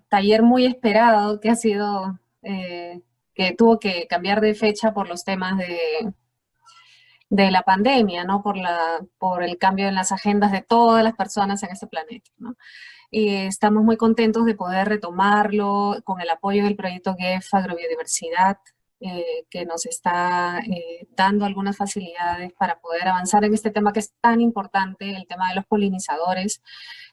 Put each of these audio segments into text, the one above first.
taller muy esperado que ha sido, que tuvo que cambiar de fecha por los temas de la pandemia, ¿no? Por el cambio en las agendas de todas las personas en este planeta, ¿no? Y estamos muy contentos de poder retomarlo con el apoyo del proyecto GEF Agrobiodiversidad, que nos está dando algunas facilidades para poder avanzar en este tema que es tan importante, el tema de los polinizadores,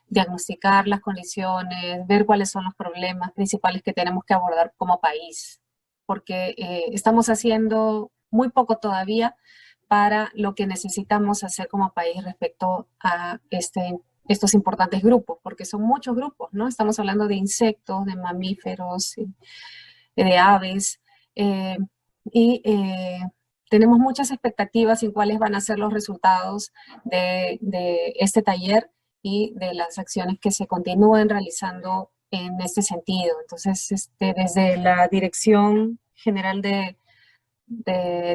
diagnosticar las condiciones, ver cuáles son los problemas principales que tenemos que abordar como país, porque estamos haciendo muy poco todavía para lo que necesitamos hacer como país respecto a estos importantes grupos, porque son muchos grupos, ¿no? Estamos hablando de insectos, de mamíferos, de aves, eh, y tenemos muchas expectativas en cuáles van a ser los resultados de este taller y de las acciones que se continúen realizando en este sentido. Entonces, desde la Dirección General de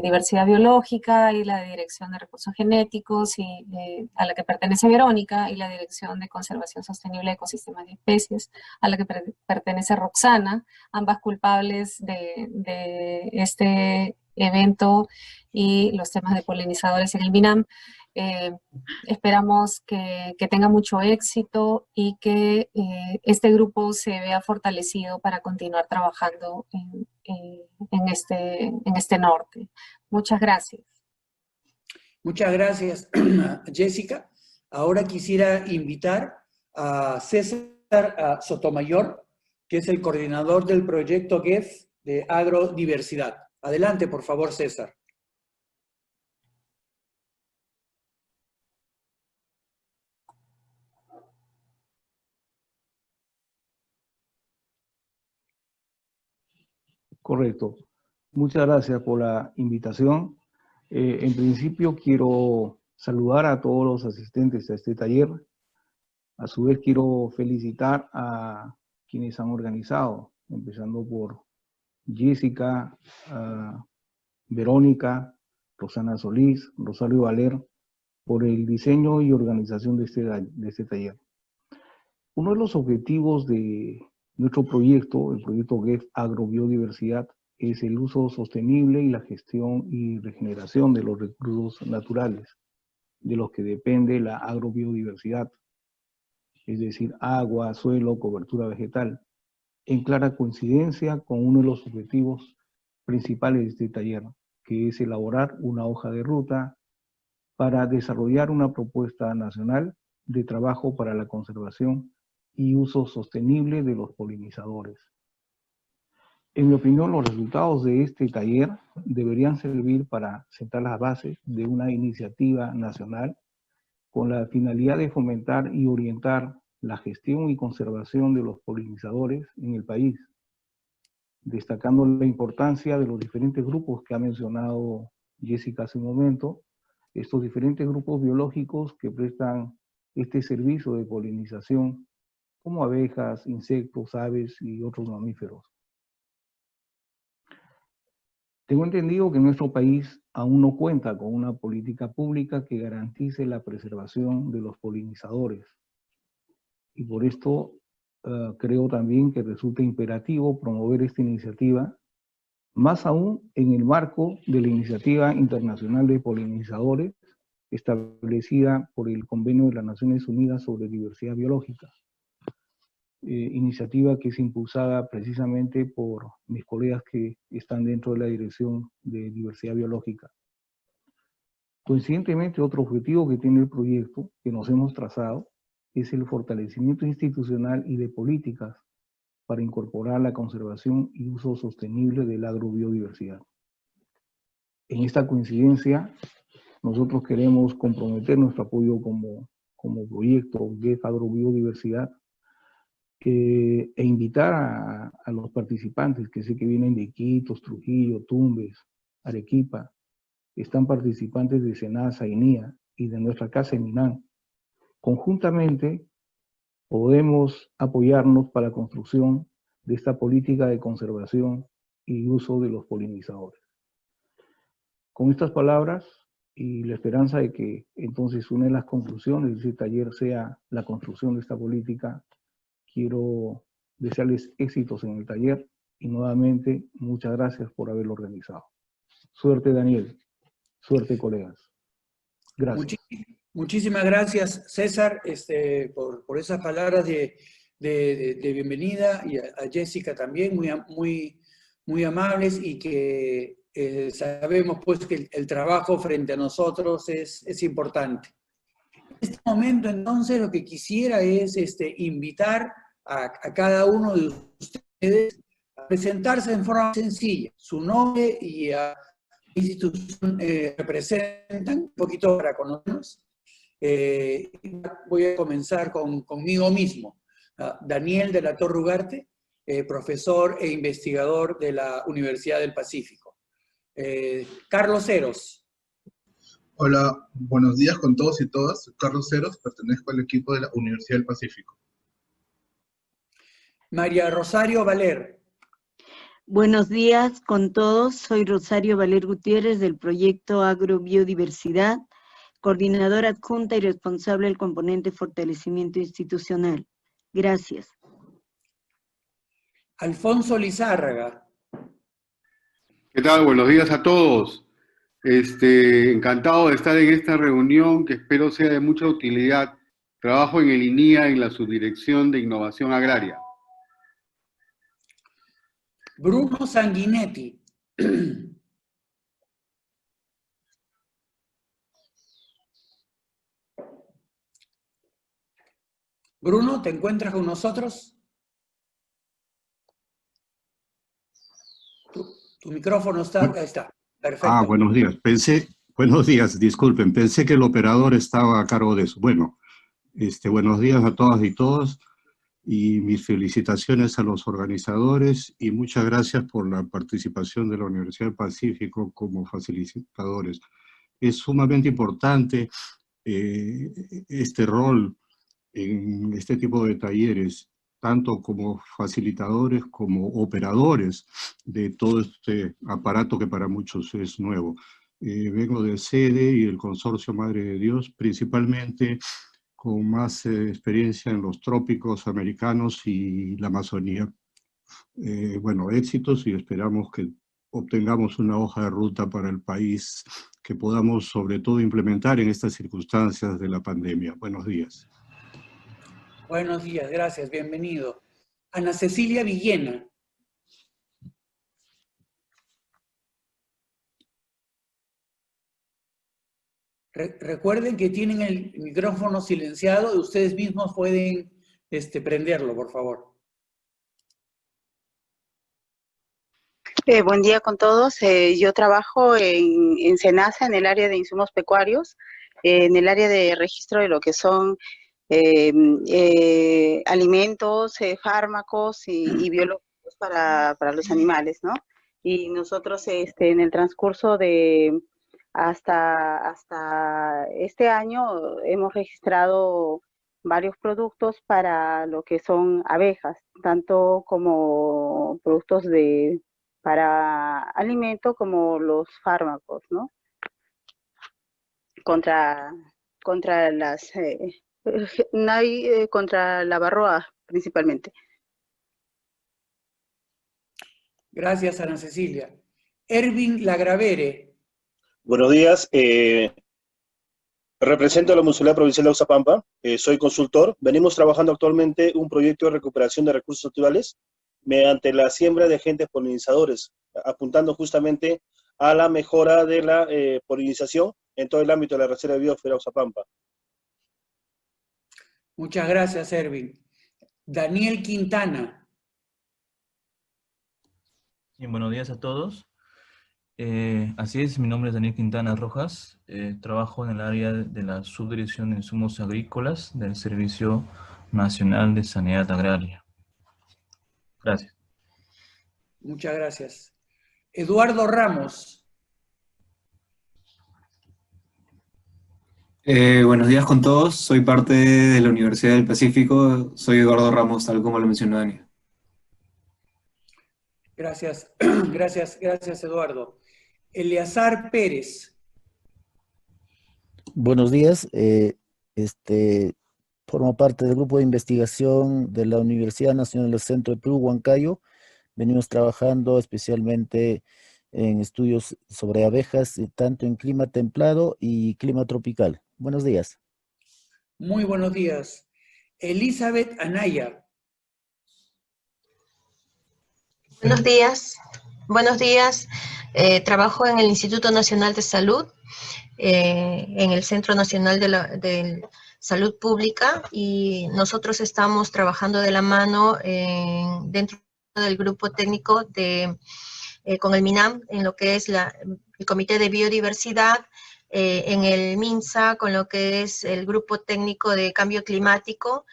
Diversidad Biológica y la Dirección de Recursos Genéticos, y a la que pertenece Verónica, y la Dirección de Conservación Sostenible de Ecosistemas y Especies, a la que pertenece Roxana, ambas culpables de este evento y los temas de polinizadores en el MINAM. Eh, Esperamos que tenga mucho éxito y que este grupo se vea fortalecido para continuar trabajando en este norte. Muchas gracias. Muchas gracias, Jessica. Ahora quisiera invitar a César Sotomayor, que es el coordinador del proyecto GEF de Agrodiversidad. Adelante, por favor, César. Correcto. Muchas gracias por la invitación. En principio quiero saludar a todos los asistentes a este taller. A su vez quiero felicitar a quienes han organizado, empezando por Jessica, Verónica, Rosana Solís, Rosario Valer, por el diseño y organización de este taller. Uno de los objetivos de nuestro proyecto, el proyecto GEF Agrobiodiversidad, es el uso sostenible y la gestión y regeneración de los recursos naturales, de los que depende la agrobiodiversidad, es decir, agua, suelo, cobertura vegetal, en clara coincidencia con uno de los objetivos principales de este taller, que es elaborar una hoja de ruta para desarrollar una propuesta nacional de trabajo para la conservación y uso sostenible de los polinizadores. En mi opinión, los resultados de este taller deberían servir para sentar las bases de una iniciativa nacional con la finalidad de fomentar y orientar la gestión y conservación de los polinizadores en el país, destacando la importancia de los diferentes grupos que ha mencionado Jessica hace un momento, estos diferentes grupos biológicos que prestan este servicio de polinización, como abejas, insectos, aves y otros mamíferos. Tengo entendido que nuestro país aún no cuenta con una política pública que garantice la preservación de los polinizadores. Y por esto creo también que resulta imperativo promover esta iniciativa, más aún en el marco de la Iniciativa Internacional de Polinizadores, establecida por el Convenio de las Naciones Unidas sobre Diversidad Biológica. Iniciativa que es impulsada precisamente por mis colegas que están dentro de la Dirección de Diversidad Biológica. Coincidentemente, otro objetivo que tiene el proyecto que nos hemos trazado es el fortalecimiento institucional y de políticas para incorporar la conservación y uso sostenible de la agrobiodiversidad. En esta coincidencia, nosotros queremos comprometer nuestro apoyo como proyecto GEF Agrobiodiversidad e invitar a los participantes, que sé que vienen de Iquitos, Trujillo, Tumbes, Arequipa, están participantes de SENASA, INIA y de nuestra casa en MINAM. Conjuntamente podemos apoyarnos para la construcción de esta política de conservación y uso de los polinizadores. Con estas palabras y la esperanza de que entonces una de las conclusiones de este taller sea la construcción de esta política, quiero desearles éxitos en el taller y nuevamente muchas gracias por haberlo organizado. Suerte, Daniel. Suerte, colegas. Gracias. Muchísimas gracias, César, por esas palabras de bienvenida, y a Jessica también, muy amables, y que sabemos pues que el trabajo frente a nosotros es importante. En este momento, entonces, lo que quisiera es invitar a cada uno de ustedes a presentarse en forma sencilla, su nombre y a qué institución representan, un poquito para conocernos. Voy a comenzar conmigo mismo. Daniel de la Torre Ugarte, profesor e investigador de la Universidad del Pacífico. Carlos Eros. Hola, buenos días con todos y todas. Soy Carlos Eros, pertenezco al equipo de la Universidad del Pacífico. María Rosario Valer. Buenos días con todos. Soy Rosario Valer Gutiérrez del proyecto Agrobiodiversidad, coordinadora adjunta y responsable del componente Fortalecimiento Institucional. Gracias. Alfonso Lizárraga. ¿Qué tal? Buenos días a todos. Encantado de estar en esta reunión que espero sea de mucha utilidad. Trabajo en el INIA en la Subdirección de Innovación Agraria. Bruno Sanguinetti. Bruno, ¿te encuentras con nosotros? Tu micrófono está, ahí está, perfecto. Buenos días. Buenos días, disculpen, pensé que el operador estaba a cargo de eso. Bueno, buenos días a todas y todos, y mis felicitaciones a los organizadores, y muchas gracias por la participación de la Universidad del Pacífico como facilitadores. Es sumamente importante este rol en este tipo de talleres, tanto como facilitadores como operadores de todo este aparato que para muchos es nuevo. Vengo del CEDE y el Consorcio Madre de Dios, principalmente con más experiencia en los trópicos americanos y la Amazonía. Bueno, éxitos, y esperamos que obtengamos una hoja de ruta para el país que podamos sobre todo implementar en estas circunstancias de la pandemia. Buenos días. Buenos días, gracias, bienvenido. Ana Cecilia Villena. Recuerden que tienen el micrófono silenciado y ustedes mismos pueden prenderlo, por favor. Buen día con todos. Yo trabajo en SENASA, en el área de insumos pecuarios, en el área de registro de lo que son alimentos, fármacos y biológicos para los animales, ¿no? Y nosotros en el transcurso de hasta este año hemos registrado varios productos para lo que son abejas, tanto como productos para alimento como los fármacos, ¿no? Contra las contra la varroa principalmente. Gracias, Ana Cecilia. Ervin Lagravere. Buenos días. Represento a la Municipalidad Provincial de Oxapampa. Soy consultor. Venimos trabajando actualmente un proyecto de recuperación de recursos naturales mediante la siembra de agentes polinizadores, apuntando justamente a la mejora de la polinización en todo el ámbito de la Reserva de Biosfera Oxapampa. Muchas gracias, Ervin. Daniel Quintana. Buenos días a todos. Así es, mi nombre es Daniel Quintana Rojas. Trabajo en el área de la Subdirección de Insumos Agrícolas del Servicio Nacional de Sanidad Agraria. Gracias. Muchas gracias. Eduardo Ramos. Buenos días con todos, soy parte de la Universidad del Pacífico, soy Eduardo Ramos, tal como lo mencionó Dani. Gracias, gracias Eduardo. Eleazar Pérez. Buenos días, Formo parte del grupo de investigación de la Universidad Nacional del Centro de Perú, Huancayo. Venimos trabajando especialmente en estudios sobre abejas, tanto en clima templado y clima tropical. Buenos días. Muy buenos días. Elizabeth Anaya. Buenos días. Buenos días. Trabajo en el Instituto Nacional de Salud, en el Centro Nacional de Salud Pública, y nosotros estamos trabajando de la mano dentro del grupo técnico con el MINAM en lo que es el Comité de Biodiversidad, en el MINSA con lo que es el grupo técnico de cambio climático,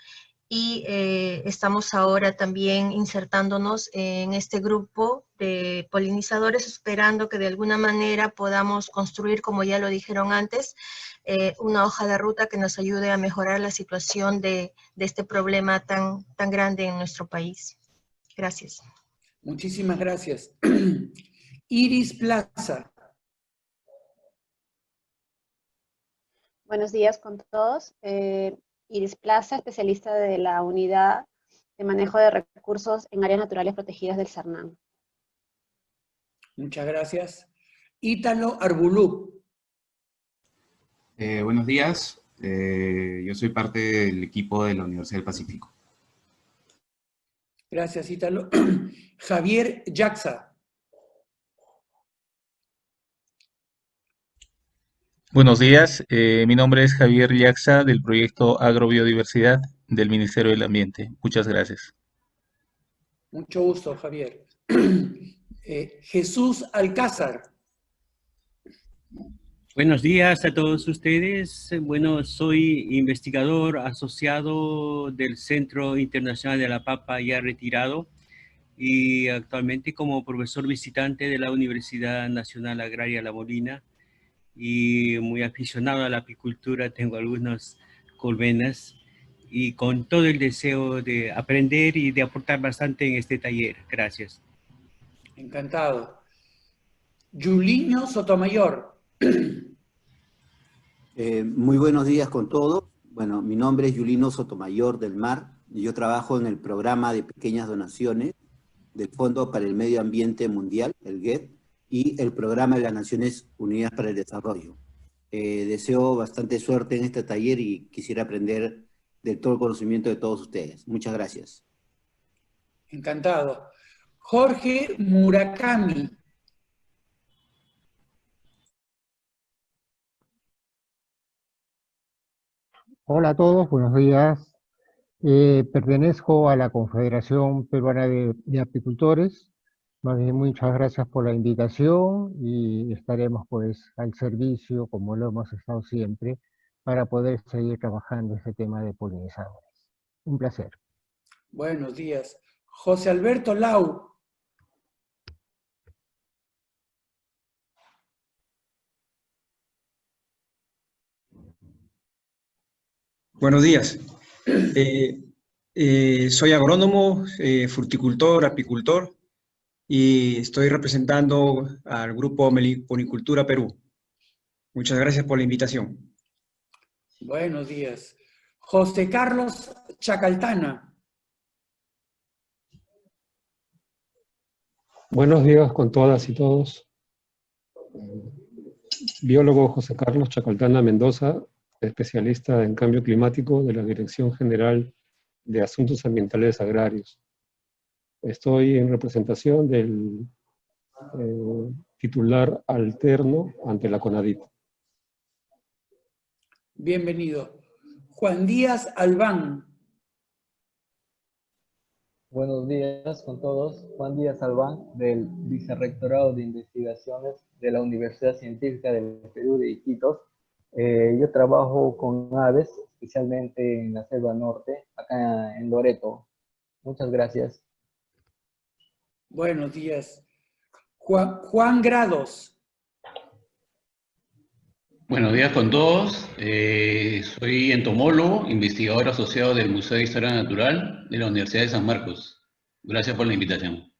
y estamos ahora también insertándonos en este grupo de polinizadores, esperando que de alguna manera podamos construir, como ya lo dijeron antes, una hoja de ruta que nos ayude a mejorar la situación de este problema tan grande en nuestro país. Gracias. Muchísimas gracias. Iris Plaza. Buenos días con todos. Iris Plaza, especialista de la Unidad de Manejo de Recursos en Áreas Naturales Protegidas del CERNAM. Muchas gracias. Ítalo Arbulú. Buenos días. Yo soy parte del equipo de la Universidad del Pacífico. Gracias, Ítalo. Javier Yaxa. Buenos días, mi nombre es Javier Yaxa del proyecto Agrobiodiversidad del Ministerio del Ambiente. Muchas gracias. Mucho gusto, Javier. Jesús Alcázar. Buenos días a todos ustedes. Bueno, soy investigador asociado del Centro Internacional de la Papa, ya retirado, y actualmente como profesor visitante de la Universidad Nacional Agraria La Molina, y muy aficionado a la apicultura. Tengo algunas colmenas y con todo el deseo de aprender y de aportar bastante en este taller. Gracias. Encantado. Yuliño Sotomayor. Muy buenos días con todos. Bueno, mi nombre es Yulino Sotomayor del Mar y yo trabajo en el programa de pequeñas donaciones del Fondo para el Medio Ambiente Mundial, el GED, y el Programa de las Naciones Unidas para el Desarrollo. Deseo bastante suerte en este taller y quisiera aprender de todo el conocimiento de todos ustedes. Muchas gracias. Encantado. Jorge Murakami. Hola a todos, buenos días. Pertenezco a la Confederación Peruana de Apicultores. Más bien, muchas gracias por la invitación y estaremos pues al servicio, como lo hemos estado siempre, para poder seguir trabajando este tema de polinizadores. Un placer. Buenos días. José Alberto Lau. Buenos días. Soy agrónomo, fruticultor, apicultor, y estoy representando al grupo Ponicultura Perú. Muchas gracias por la invitación. Buenos días. José Carlos Chacaltana. Buenos días con todas y todos. Biólogo José Carlos Chacaltana Mendoza, especialista en cambio climático de la Dirección General de Asuntos Ambientales Agrarios. Estoy en representación del titular alterno ante la CONADIT. Bienvenido. Juan Díaz Albán. Buenos días con todos. Juan Díaz Albán, del Vicerrectorado de Investigaciones de la Universidad Científica del Perú de Iquitos. Yo trabajo con aves, especialmente en la selva norte, acá en Loreto. Muchas gracias. Buenos días. Juan Grados. Buenos días con todos. Soy entomólogo, investigador asociado del Museo de Historia Natural de la Universidad de San Marcos. Gracias por la invitación.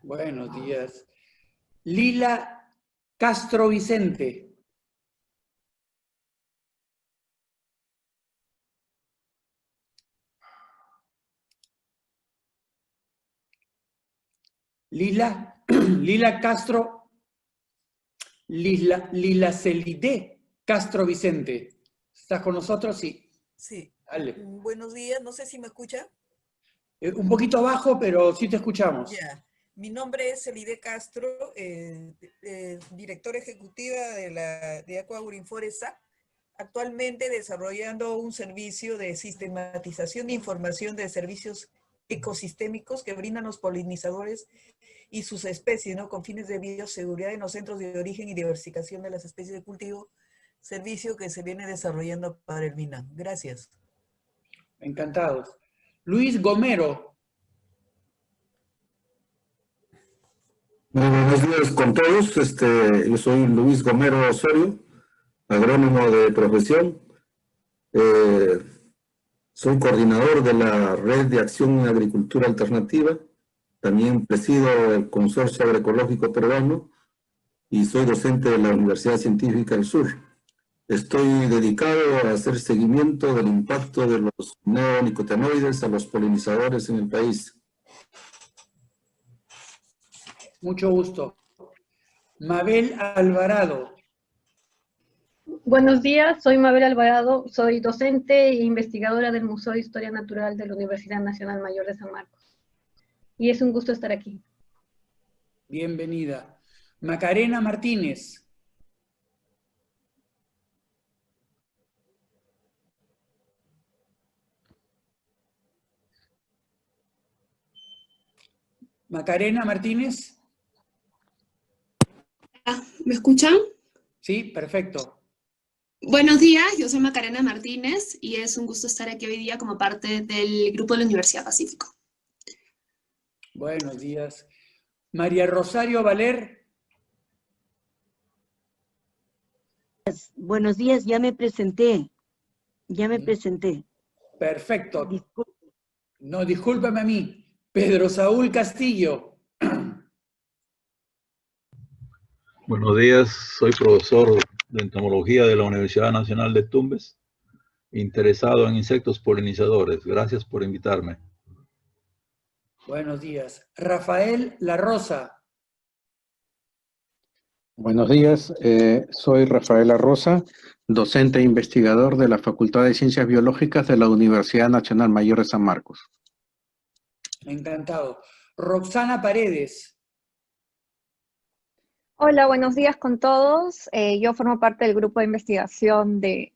Buenos días. Lila Castro Vicente. Lila Castro, Lila Celide Castro Vicente. ¿Estás con nosotros? Sí. Sí. Dale. Buenos días, no sé si me escucha. Un poquito bajo, pero sí te escuchamos. Ya. Mi nombre es Celide Castro, directora ejecutiva de Agroinfor S.A., actualmente desarrollando un servicio de sistematización de información de servicios ecosistémicos que brindan los polinizadores y sus especies, ¿no?, con fines de bioseguridad en los centros de origen y diversificación de las especies de cultivo, servicio que se viene desarrollando para el MINAM. Gracias. Encantados. Luis Gomero. Buenos días con todos. Yo soy Luis Gomero Osorio, agrónomo de profesión. Soy coordinador de la Red de Acción en Agricultura Alternativa. También presido el Consorcio Agroecológico Peruano y soy docente de la Universidad Científica del Sur. Estoy dedicado a hacer seguimiento del impacto de los neonicotinoides a los polinizadores en el país. Mucho gusto. Mabel Alvarado. Buenos días, soy Mabel Alvarado, soy docente e investigadora del Museo de Historia Natural de la Universidad Nacional Mayor de San Marcos. Y es un gusto estar aquí. Bienvenida. Macarena Martínez. Macarena Martínez. ¿Me escuchan? Sí, perfecto. Buenos días, yo soy Macarena Martínez y es un gusto estar aquí hoy día como parte del grupo de la Universidad Pacífico. Buenos días. María Rosario Valer. Buenos días, ya me presenté. Perfecto. No, discúlpame a mí. Pedro Saúl Castillo. Buenos días, soy profesor de entomología de la Universidad Nacional de Tumbes, interesado en insectos polinizadores. Gracias por invitarme. Buenos días. Rafael La Rosa. Buenos días, soy Rafael La Rosa, docente e investigador de la Facultad de Ciencias Biológicas de la Universidad Nacional Mayor de San Marcos. Encantado. Roxana Paredes. Hola, buenos días con todos. Yo formo parte del grupo de investigación de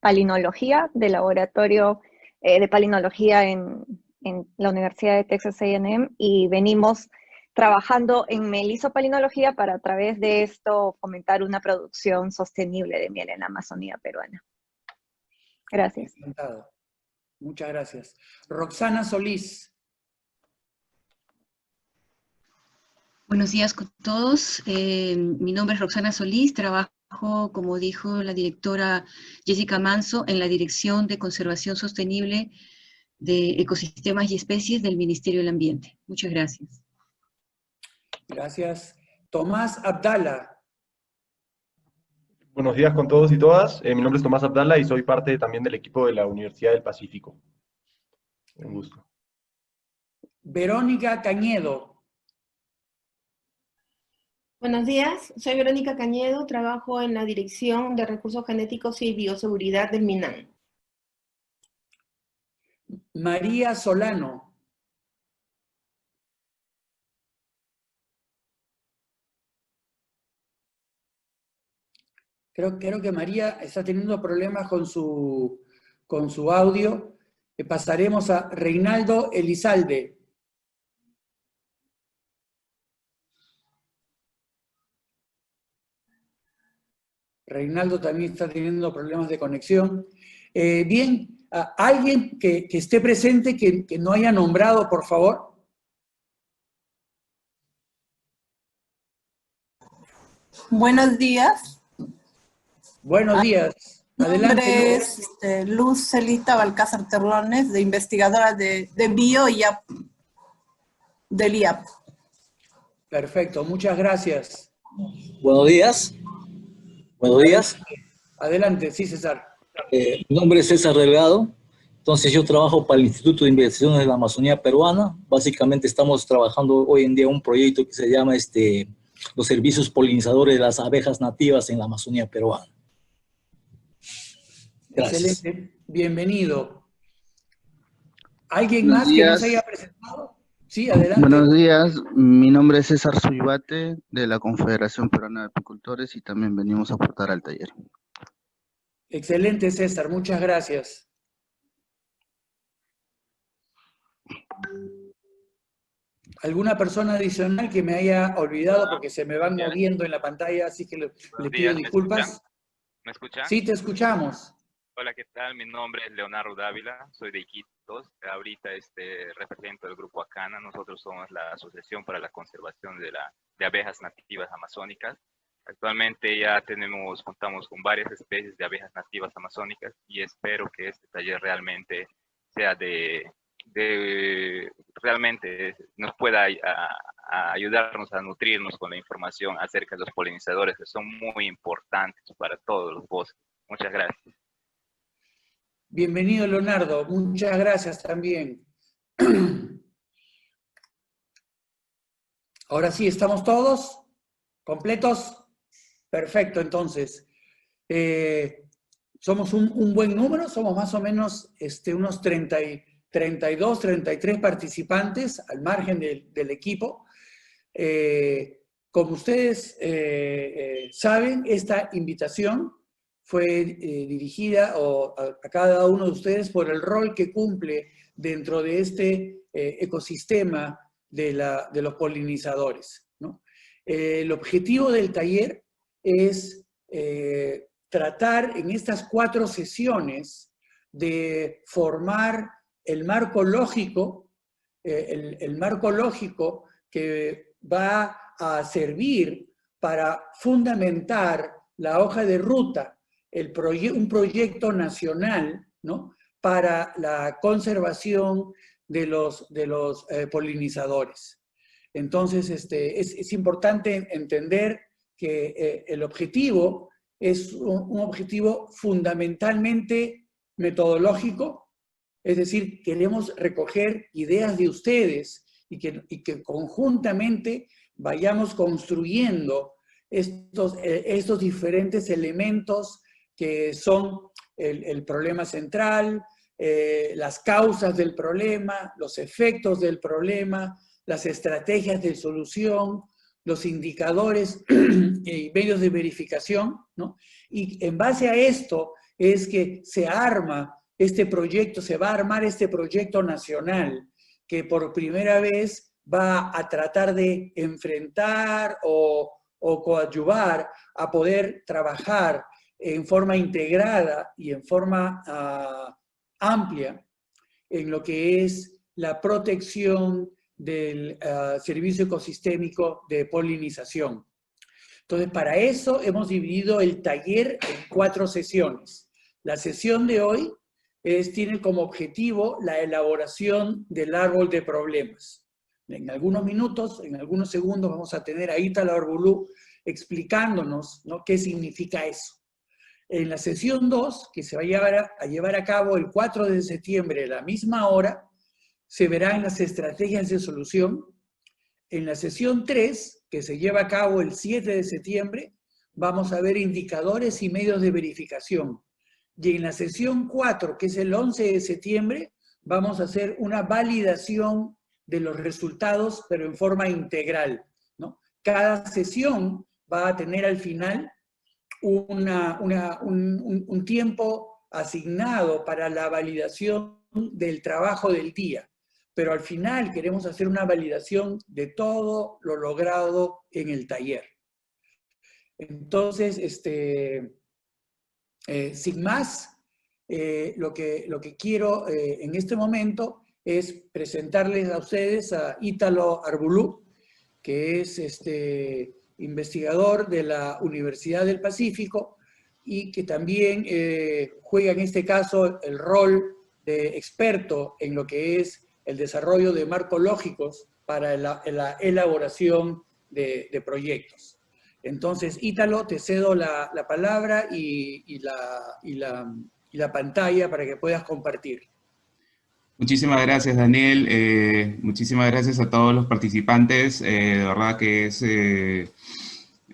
palinología, del laboratorio de palinología en la Universidad de Texas A&M, y venimos trabajando en melisopalinología para a través de esto fomentar una producción sostenible de miel en la Amazonía peruana. Gracias. Encantado. Muchas gracias. Roxana Solís. Buenos días con todos. Mi nombre es Roxana Solís, trabajo, como dijo la directora Jessica Manso, en la Dirección de Conservación Sostenible de Ecosistemas y Especies del Ministerio del Ambiente. Muchas gracias. Gracias. Tomás Abdala. Buenos días con todos y todas. Mi nombre es Tomás Abdala y soy parte también del equipo de la Universidad del Pacífico. Un gusto. Verónica Cañedo. Buenos días, soy Verónica Cañedo, trabajo en la Dirección de Recursos Genéticos y Bioseguridad del MINAM. María Solano. Creo que María está teniendo problemas con su audio. Pasaremos a Reinaldo Elizalde. Reinaldo también está teniendo problemas de conexión. Bien, ¿alguien que esté presente que no haya nombrado, por favor? Buenos días. Buenos días. Adelante. Mi nombre es Luz Celita Balcázar Terrones, de investigadora de Bio y del IAP. Perfecto, muchas gracias. Buenos días. Buenos días. Adelante, sí, César. Mi nombre es César Delgado Entonces yo trabajo para el Instituto de Investigaciones de la Amazonía Peruana. Básicamente estamos trabajando hoy en día un proyecto que se llama los servicios polinizadores de las abejas nativas en la Amazonía peruana. Gracias. Excelente, bienvenido. ¿Alguien Buenos más que no días. se haya presentado? Sí, adelante. Buenos días, mi nombre es César Suybate de la Confederación Peruana de Apicultores y también venimos a aportar al taller. Excelente, César, muchas gracias. ¿Alguna persona adicional que me haya olvidado porque se me van moviendo en la pantalla, así que le pido disculpas? ¿Me escuchan? Sí, te escuchamos. Hola, ¿qué tal? Mi nombre es Leonardo Dávila, soy de Iquitos. Ahorita represento el Grupo Acana. Nosotros somos la Asociación para la Conservación de Abejas Nativas Amazónicas. Actualmente ya contamos con varias especies de abejas nativas amazónicas y espero que este taller realmente sea realmente nos pueda ayudarnos a nutrirnos con la información acerca de los polinizadores que son muy importantes para todos los bosques. Muchas gracias. Bienvenido, Leonardo. Muchas gracias también. Ahora sí, ¿estamos todos completos? Perfecto, entonces. Somos un buen número, somos más o menos unos 32, 33 participantes al margen del equipo. Como ustedes saben, esta invitación fue dirigida a cada uno de ustedes por el rol que cumple dentro de este ecosistema de los polinizadores, ¿no? El objetivo del taller es tratar en estas 4 sesiones de formar el marco lógico, el marco lógico que va a servir para fundamentar la hoja de ruta, un proyecto nacional, ¿no?, para la conservación de los polinizadores. Entonces, es importante entender que el objetivo es un objetivo fundamentalmente metodológico, es decir, queremos recoger ideas de ustedes y que conjuntamente vayamos construyendo estos diferentes elementos que son el problema central, las causas del problema, los efectos del problema, las estrategias de solución, los indicadores y medios de verificación, ¿no? Y en base a esto es que se arma este proyecto, se va a armar este proyecto nacional que por primera vez va a tratar de enfrentar o coadyuvar a poder trabajar en forma integrada y en forma amplia en lo que es la protección del servicio ecosistémico de polinización. Entonces, para eso hemos dividido el taller en 4 sesiones. La sesión de hoy tiene como objetivo la elaboración del árbol de problemas. En algunos minutos, en algunos segundos, vamos a tener a Ítalo Arbulú explicándonos, ¿no?, qué significa eso. En la sesión 2, que se va a llevar a cabo el 4 de septiembre a la misma hora, se verán las estrategias de solución. En la sesión 3, que se lleva a cabo el 7 de septiembre, vamos a ver indicadores y medios de verificación. Y en la sesión 4, que es el 11 de septiembre, vamos a hacer una validación de los resultados, pero en forma integral, ¿no? Cada sesión va a tener al final un tiempo asignado para la validación del trabajo del día, pero al final queremos hacer una validación de todo lo logrado en el taller. Entonces, sin más, lo que quiero en este momento es presentarles a ustedes a Ítalo Arbulú, que es investigador de la Universidad del Pacífico y que también juega en este caso el rol de experto en lo que es el desarrollo de marcos lógicos para la elaboración de proyectos. Entonces, Ítalo, te cedo la palabra y la pantalla para que puedas compartir. Muchísimas gracias, Daniel. Muchísimas gracias a todos los participantes. De verdad que es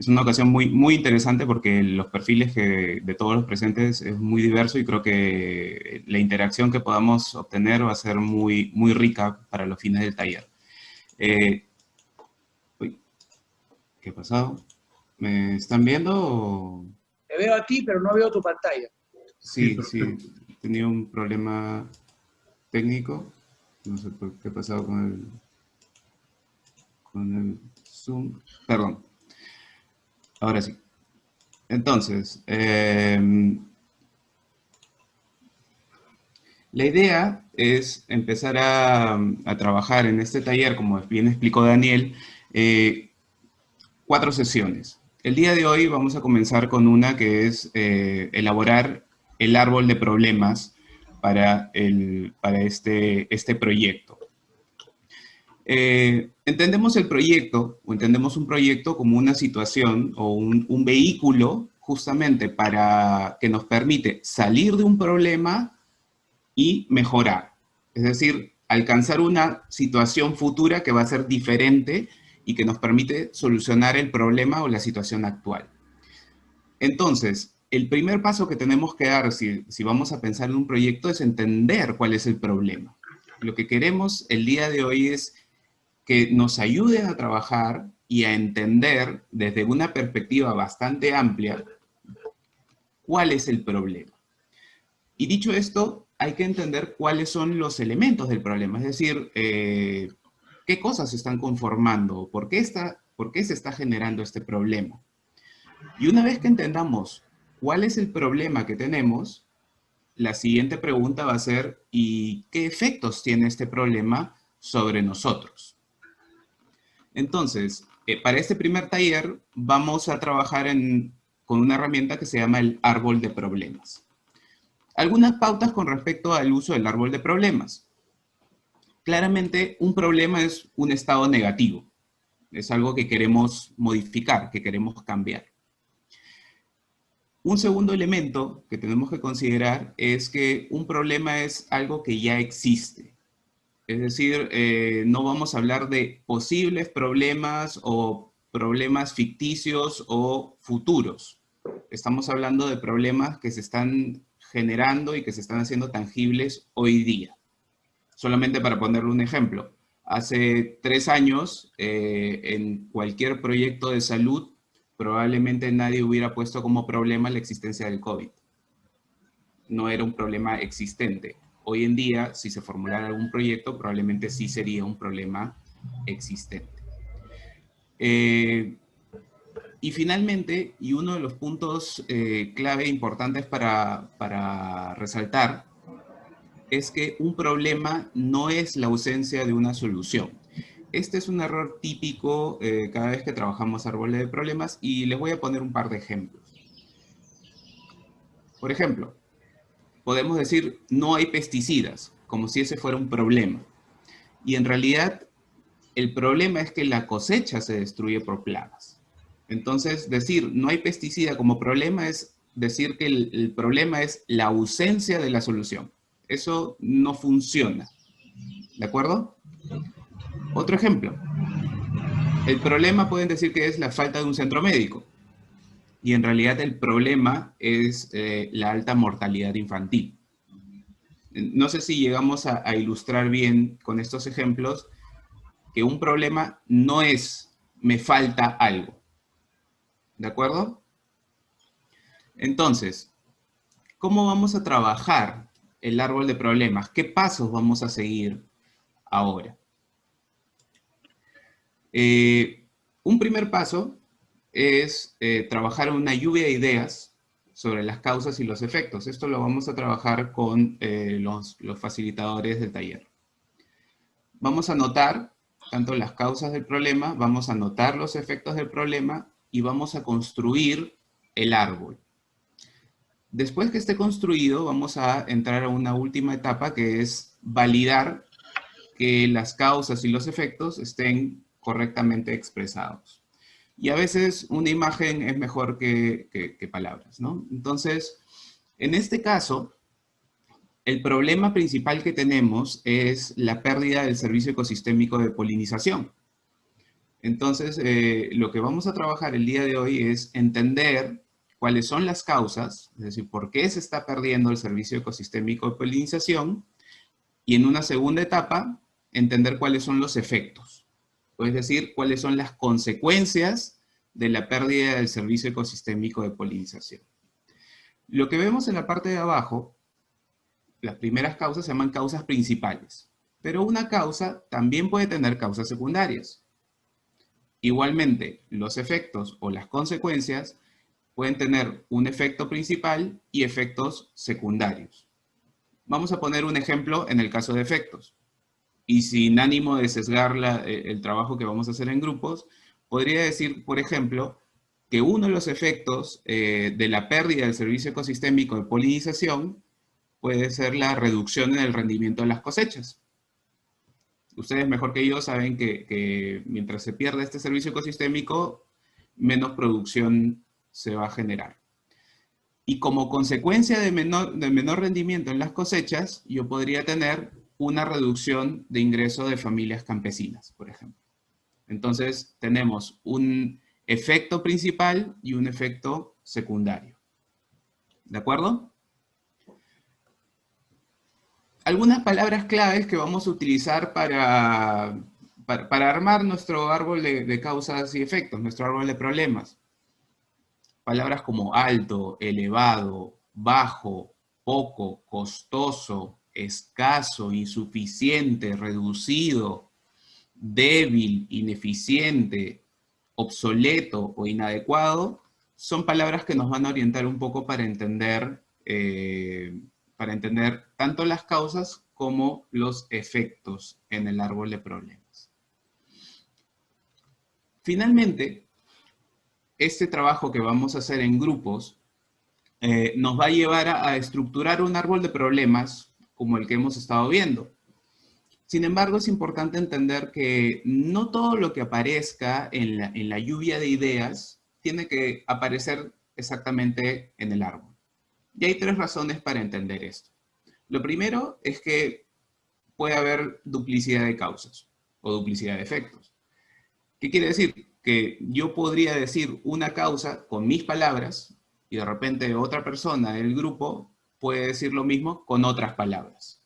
una ocasión muy interesante porque los perfiles de todos los presentes es muy diverso y creo que la interacción que podamos obtener va a ser muy rica para los fines del taller. Uy, ¿qué ha pasado? ¿Me están viendo? Te veo a ti, pero no veo tu pantalla. Sí, tenía un problema técnico. No sé por qué ha pasado con el Zoom. Perdón. Ahora sí. Entonces, la idea es empezar a trabajar en este taller, como bien explicó Daniel, 4 sesiones. El día de hoy vamos a comenzar con una que es elaborar el árbol de problemas para este proyecto. Entendemos el proyecto, o entendemos un proyecto como una situación o un vehículo justamente para que nos permite salir de un problema y mejorar. Es decir, alcanzar una situación futura que va a ser diferente y que nos permite solucionar el problema o la situación actual. Entonces, el primer paso que tenemos que dar si vamos a pensar en un proyecto es entender cuál es el problema. Lo que queremos el día de hoy es que nos ayuden a trabajar y a entender desde una perspectiva bastante amplia cuál es el problema. Y dicho esto, hay que entender cuáles son los elementos del problema, es decir, qué cosas se están conformando, por qué se está generando este problema. Y una vez que entendamos cuál es el problema que tenemos, la siguiente pregunta va a ser, ¿y qué efectos tiene este problema sobre nosotros? Entonces, para este primer taller vamos a trabajar con una herramienta que se llama el árbol de problemas. Algunas pautas con respecto al uso del árbol de problemas. Claramente, un problema es un estado negativo. Es algo que queremos modificar, que queremos cambiar. Un segundo elemento que tenemos que considerar es que un problema es algo que ya existe. Es decir, no vamos a hablar de posibles problemas o problemas ficticios o futuros. Estamos hablando de problemas que se están generando y que se están haciendo tangibles hoy día. Solamente para ponerle un ejemplo, hace 3 años, en cualquier proyecto de salud, probablemente nadie hubiera puesto como problema la existencia del COVID. No era un problema existente. Hoy en día, si se formulara algún proyecto, probablemente sí sería un problema existente. Y finalmente, y uno de los puntos clave importantes para resaltar, es que un problema no es la ausencia de una solución. Este es un error típico cada vez que trabajamos árboles de problemas y les voy a poner un par de ejemplos. Por ejemplo, podemos decir no hay pesticidas, como si ese fuera un problema. Y en realidad, el problema es que la cosecha se destruye por plagas. Entonces, decir no hay pesticida como problema es decir que el problema es la ausencia de la solución. Eso no funciona. ¿De acuerdo? Otro ejemplo. El problema pueden decir que es la falta de un centro médico. Y en realidad el problema es la alta mortalidad infantil. No sé si llegamos a ilustrar bien con estos ejemplos que un problema no es me falta algo. ¿De acuerdo? Entonces, ¿cómo vamos a trabajar el árbol de problemas? ¿Qué pasos vamos a seguir ahora? Un primer paso es trabajar una lluvia de ideas sobre las causas y los efectos. Esto lo vamos a trabajar con los facilitadores del taller. Vamos a anotar tanto las causas del problema, vamos a anotar los efectos del problema y vamos a construir el árbol. Después que esté construido, vamos a entrar a una última etapa que es validar que las causas y los efectos estén correctamente expresados. Y a veces una imagen es mejor que palabras, ¿no? Entonces, en este caso, el problema principal que tenemos es la pérdida del servicio ecosistémico de polinización. Entonces, lo que vamos a trabajar el día de hoy es entender cuáles son las causas, es decir, por qué se está perdiendo el servicio ecosistémico de polinización, y en una segunda etapa, entender cuáles son los efectos, es decir, cuáles son las consecuencias de la pérdida del servicio ecosistémico de polinización. Lo que vemos en la parte de abajo, las primeras causas se llaman causas principales, pero una causa también puede tener causas secundarias. Igualmente, los efectos o las consecuencias pueden tener un efecto principal y efectos secundarios. Vamos a poner un ejemplo en el caso de efectos. Y sin ánimo de sesgar el trabajo que vamos a hacer en grupos, podría decir, por ejemplo, que uno de los efectos de la pérdida del servicio ecosistémico de polinización puede ser la reducción en el rendimiento de las cosechas. Ustedes mejor que yo saben que mientras se pierde este servicio ecosistémico, menos producción se va a generar. Y como consecuencia de menor rendimiento en las cosechas, yo podría tener una reducción de ingreso de familias campesinas, por ejemplo. Entonces, tenemos un efecto principal y un efecto secundario. ¿De acuerdo? Algunas palabras claves que vamos a utilizar para armar nuestro árbol de causas y efectos, nuestro árbol de problemas. Palabras como alto, elevado, bajo, poco, costoso, escaso, insuficiente, reducido, débil, ineficiente, obsoleto o inadecuado, son palabras que nos van a orientar un poco para entender tanto las causas como los efectos en el árbol de problemas. Finalmente, este trabajo que vamos a hacer en grupos nos va a llevar a estructurar un árbol de problemas como el que hemos estado viendo. Sin embargo, es importante entender que no todo lo que aparezca en la lluvia de ideas tiene que aparecer exactamente en el árbol. Y hay 3 razones para entender esto. Lo primero es que puede haber duplicidad de causas o duplicidad de efectos. ¿Qué quiere decir? Que yo podría decir una causa con mis palabras y de repente otra persona del grupo puede decir lo mismo con otras palabras.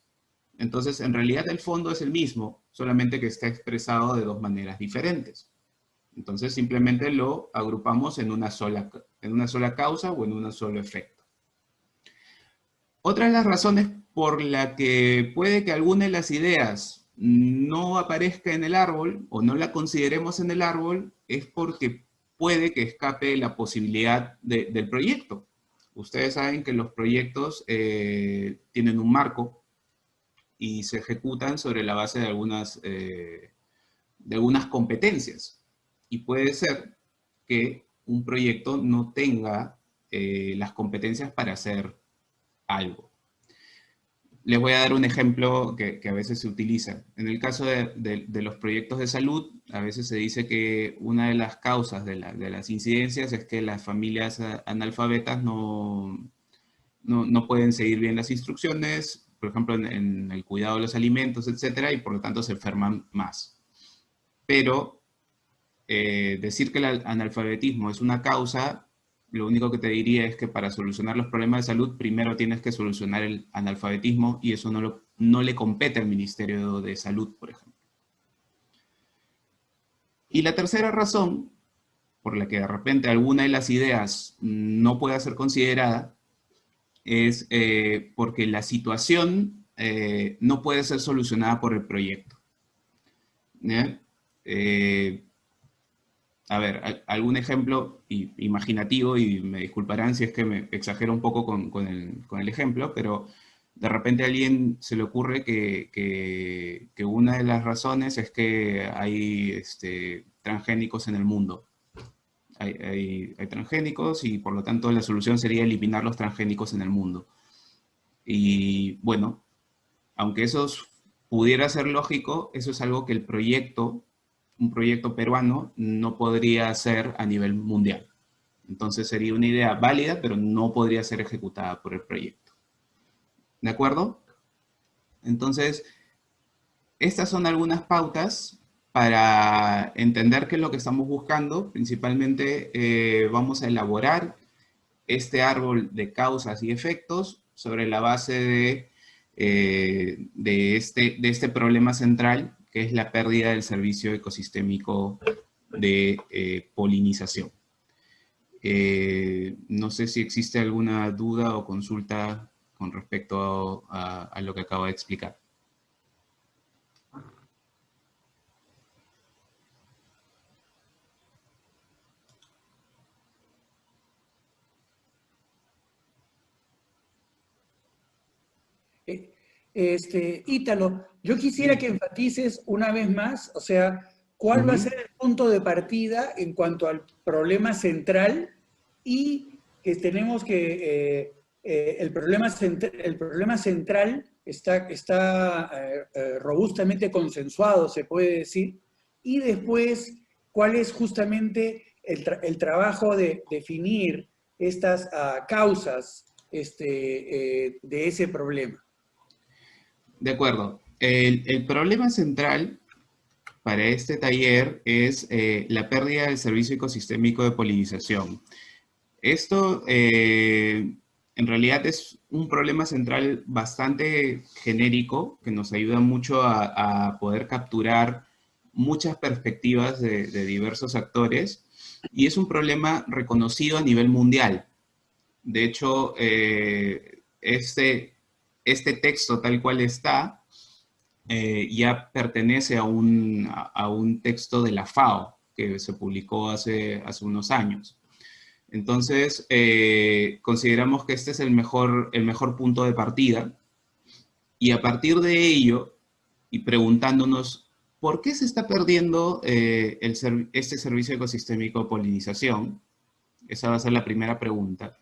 Entonces, en realidad el fondo es el mismo, solamente que está expresado de 2 maneras diferentes. Entonces, simplemente lo agrupamos en una sola causa o en un solo efecto. Otra de las razones por la que puede que alguna de las ideas no aparezca en el árbol o no la consideremos en el árbol es porque puede que escape la posibilidad del proyecto. Ustedes saben que los proyectos tienen un marco y se ejecutan sobre la base de algunas competencias. Y puede ser que un proyecto no tenga las competencias para hacer algo. Les voy a dar un ejemplo que a veces se utiliza. En el caso de los proyectos de salud, a veces se dice que una de las causas de las incidencias es que las familias analfabetas no pueden seguir bien las instrucciones, por ejemplo, en el cuidado de los alimentos, etcétera, y por lo tanto se enferman más. Pero decir que el analfabetismo es una causa, lo único que te diría es que para solucionar los problemas de salud, primero tienes que solucionar el analfabetismo y eso no le compete al Ministerio de Salud, por ejemplo. Y la tercera razón, por la que de repente alguna de las ideas no pueda ser considerada, es porque la situación no puede ser solucionada por el proyecto. A ver, algún ejemplo imaginativo, y me disculparán si es que me exagero un poco con el ejemplo, pero de repente a alguien se le ocurre que una de las razones es que hay transgénicos en el mundo. Hay transgénicos y por lo tanto la solución sería eliminar los transgénicos en el mundo. Y bueno, aunque eso pudiera ser lógico, eso es algo que un proyecto peruano no podría hacer a nivel mundial. Entonces sería una idea válida, pero no podría ser ejecutada por el proyecto. ¿De acuerdo? Entonces, estas son algunas pautas para entender qué es lo que estamos buscando. Principalmente vamos a elaborar este árbol de causas y efectos sobre la base de este problema central, que es la pérdida del servicio ecosistémico de polinización. No sé si existe alguna duda o consulta con respecto a lo que acabo de explicar. Ítalo, yo quisiera que enfatices una vez más, o sea, cuál va a ser el punto de partida en cuanto al problema central y que tenemos que el problema central está robustamente consensuado, se puede decir, y después cuál es justamente el trabajo de definir estas causas de ese problema. De acuerdo. El problema central para este taller es la pérdida del servicio ecosistémico de polinización. Esto en realidad es un problema central bastante genérico que nos ayuda mucho a poder capturar muchas perspectivas de diversos actores y es un problema reconocido a nivel mundial. De hecho, este texto tal cual está ya pertenece a un texto de la FAO que se publicó hace unos años. Entonces, consideramos que este es el mejor punto de partida y a partir de ello y preguntándonos ¿por qué se está perdiendo este servicio ecosistémico de polinización? Esa va a ser la primera pregunta.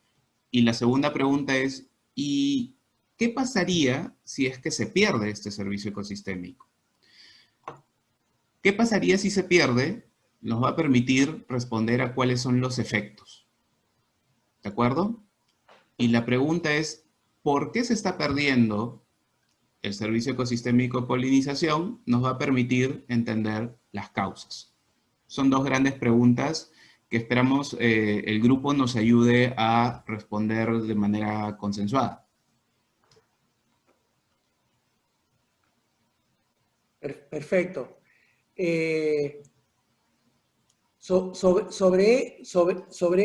Y la segunda pregunta es ¿y qué pasaría si es que se pierde este servicio ecosistémico? ¿Qué pasaría si se pierde? Nos va a permitir responder a cuáles son los efectos. ¿De acuerdo? Y la pregunta es, ¿por qué se está perdiendo el servicio ecosistémico de polinización? Nos va a permitir entender las causas. Son dos grandes preguntas que esperamos el grupo nos ayude a responder de manera consensuada. Perfecto. Sobre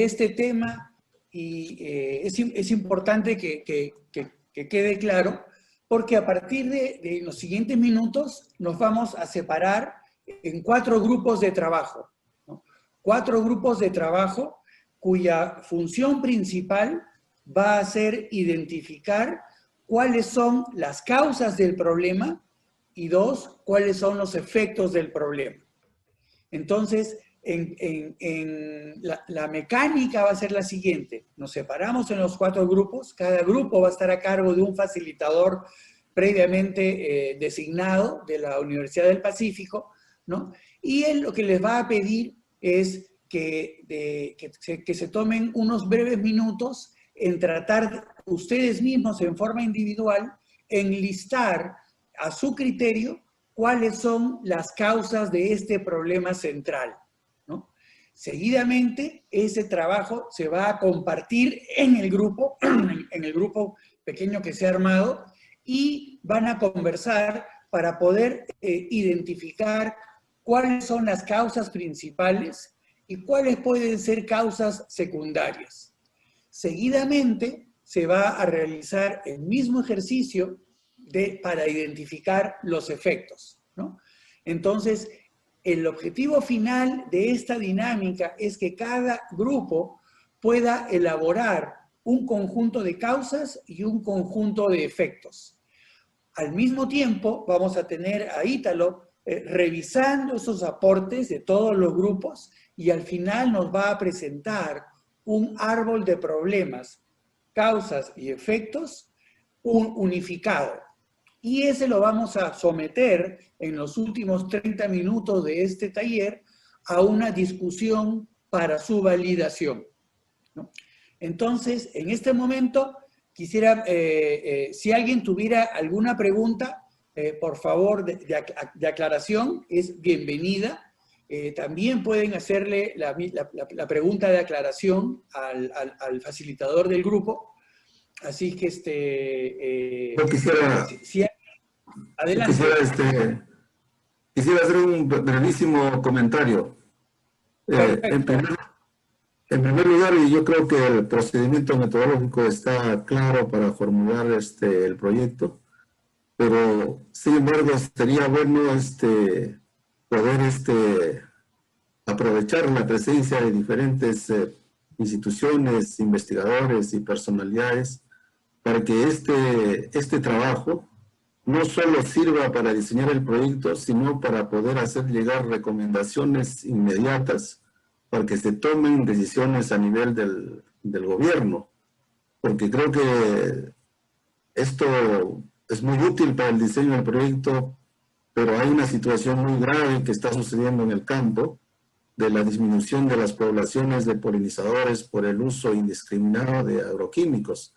este tema, y es importante que quede claro, porque a partir de los siguientes minutos nos vamos a separar en 4 grupos de trabajo, ¿no? 4 grupos de trabajo cuya función principal va a ser identificar cuáles son las causas del problema y 2, cuáles son los efectos del problema. Entonces, la mecánica va a ser la siguiente. Nos separamos en los 4 grupos. Cada grupo va a estar a cargo de un facilitador previamente designado de la Universidad del Pacífico, ¿no? Y él lo que les va a pedir es que se tomen unos breves minutos en tratar ustedes mismos en forma individual, en listar a su criterio cuáles son las causas de este problema central, ¿no? Seguidamente, ese trabajo se va a compartir en el grupo pequeño que se ha armado, y van a conversar para poder identificar cuáles son las causas principales y cuáles pueden ser causas secundarias. Seguidamente, se va a realizar el mismo ejercicio para identificar los efectos, ¿no? Entonces, el objetivo final de esta dinámica es que cada grupo pueda elaborar un conjunto de causas y un conjunto de efectos. Al mismo tiempo, vamos a tener a Ítalo revisando esos aportes de todos los grupos y al final nos va a presentar un árbol de problemas, causas y efectos unificado. Y ese lo vamos a someter en los últimos 30 minutos de este taller a una discusión para su validación, ¿no? Entonces, en este momento, quisiera, si alguien tuviera alguna pregunta, por favor, de aclaración, es bienvenida. También pueden hacerle la pregunta de aclaración al facilitador del grupo. Así que yo quisiera, adelante. Quisiera hacer un brevísimo comentario. En primer lugar, y yo creo que el procedimiento metodológico está claro para formular el proyecto, pero sin embargo sería bueno poder aprovechar la presencia de diferentes instituciones, investigadores y personalidades para que este trabajo no solo sirva para diseñar el proyecto, sino para poder hacer llegar recomendaciones inmediatas para que se tomen decisiones a nivel del gobierno. Porque creo que esto es muy útil para el diseño del proyecto, pero hay una situación muy grave que está sucediendo en el campo de la disminución de las poblaciones de polinizadores por el uso indiscriminado de agroquímicos.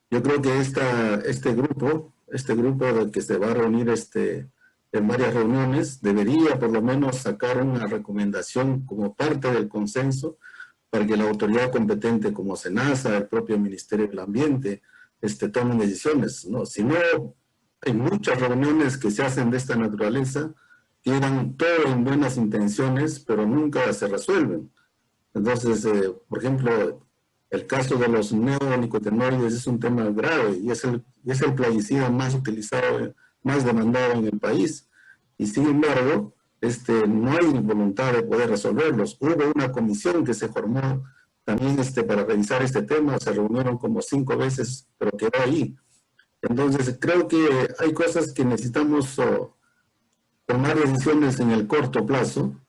Yo creo que este grupo del que se va a reunir en varias reuniones debería por lo menos sacar una recomendación como parte del consenso para que la autoridad competente como SENASA, el propio Ministerio del Ambiente, tomen decisiones, ¿no? Si no, hay muchas reuniones que se hacen de esta naturaleza que eran todo en buenas intenciones, pero nunca se resuelven. Entonces, por ejemplo, el caso de los neonicotinoides es un tema grave y es el plaguicida más utilizado, más demandado en el país. Y sin embargo, no hay voluntad de poder resolverlos. Hubo una comisión que se formó también para revisar este tema, se reunieron como 5 veces, pero quedó ahí. Entonces, creo que hay cosas que necesitamos tomar decisiones en el corto plazo.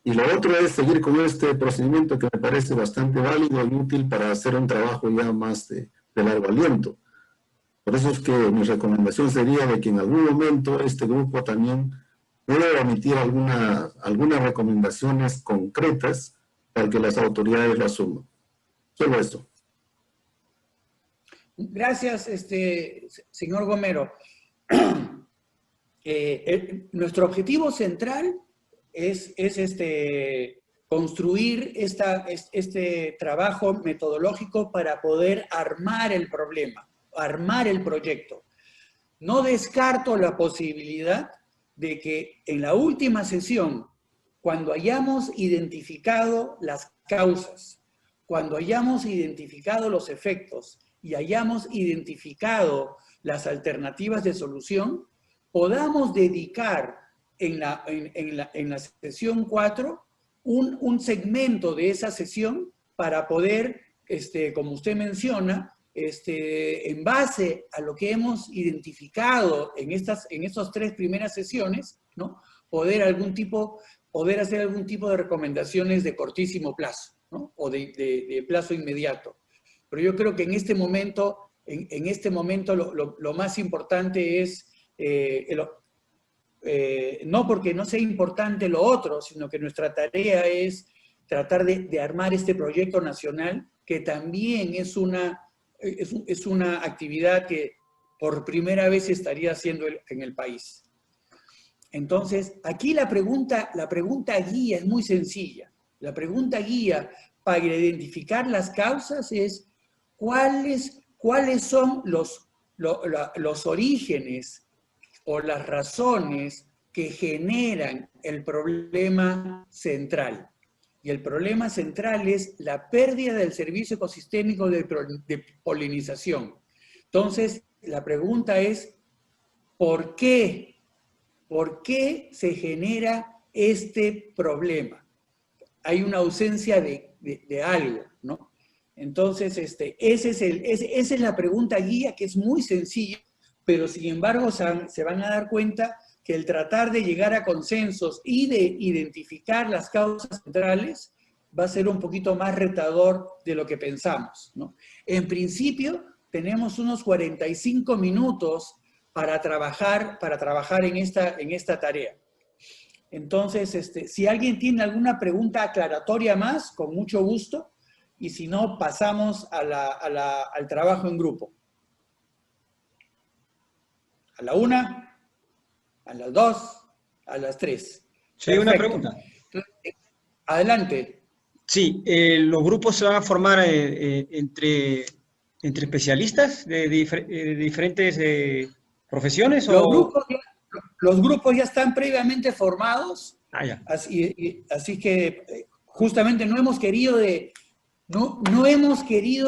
Y lo otro es seguir con este procedimiento que me parece bastante válido y útil para hacer un trabajo ya más de largo aliento. Por eso es que mi recomendación sería de que en algún momento este grupo también pueda emitir algunas recomendaciones concretas para que las autoridades lo asuman. Solo esto. Gracias, señor Gomero. Nuestro objetivo central es construir este trabajo metodológico para poder armar el problema, armar el proyecto. No descarto la posibilidad de que en la última sesión, cuando hayamos identificado las causas, cuando hayamos identificado los efectos y hayamos identificado las alternativas de solución, podamos dedicar en la sesión 4 un segmento de esa sesión para poder, como usted menciona, en base a lo que hemos identificado en estas 3 primeras sesiones, ¿no? poder hacer algún tipo de recomendaciones de cortísimo plazo, ¿no? o de plazo inmediato. Pero yo creo que en este momento, lo más importante es, no porque no sea importante lo otro, sino que nuestra tarea es tratar de armar este proyecto nacional, que también es una actividad que por primera vez se estaría haciendo en el país. Entonces, aquí la pregunta guía es muy sencilla. La pregunta guía para identificar las causas es cuáles son los orígenes o las razones que generan el problema central. Y el problema central es la pérdida del servicio ecosistémico de polinización. Entonces, la pregunta es, ¿por qué? ¿Por qué se genera este problema? Hay una ausencia de algo, ¿no? Entonces, esa es la pregunta guía, que es muy sencilla, pero sin embargo se van a dar cuenta que el tratar de llegar a consensos y de identificar las causas centrales va a ser un poquito más retador de lo que pensamos, ¿no? En principio, tenemos unos 45 minutos para trabajar en esta tarea. Entonces, si alguien tiene alguna pregunta aclaratoria más, con mucho gusto, y si no, pasamos al trabajo en grupo. ¿A la 1? ¿A las 2? ¿A las 3? Sí, una pregunta. Adelante. Sí, los grupos se van a formar entre especialistas de diferentes profesiones. Los grupos ya están previamente formados. Ya. Así que justamente no hemos querido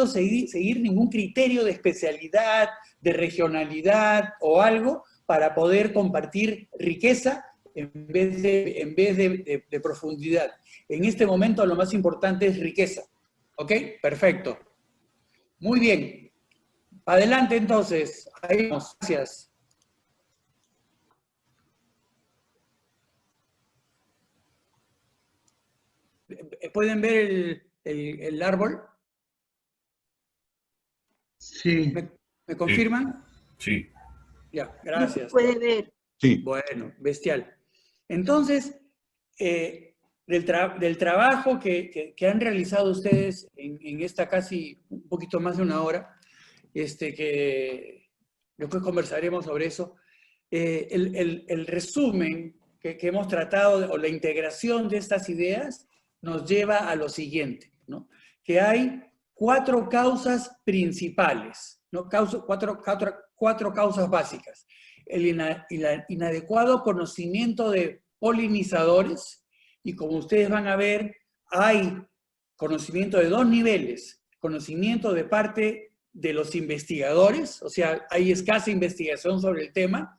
seguir ningún criterio de especialidad, de regionalidad o algo para poder compartir riqueza en vez de profundidad. En este momento lo más importante es riqueza. ¿Ok? Perfecto. Muy bien. Adelante entonces. Ahí vamos. Gracias. ¿Pueden ver el árbol? Sí. ¿Me confirman? Sí. Ya, gracias. Puede ver. Sí. Bueno, bestial. Entonces, del trabajo que han realizado ustedes en esta casi un poquito más de una hora, que después conversaremos sobre eso, el resumen que hemos tratado, o la integración de estas ideas, nos lleva a lo siguiente, ¿no? Que hay 4 causas principales, ¿no? Cuatro causas básicas. El inadecuado conocimiento de polinizadores, y como ustedes van a ver, hay conocimiento de 2 niveles. Conocimiento de parte de los investigadores, o sea, hay escasa investigación sobre el tema.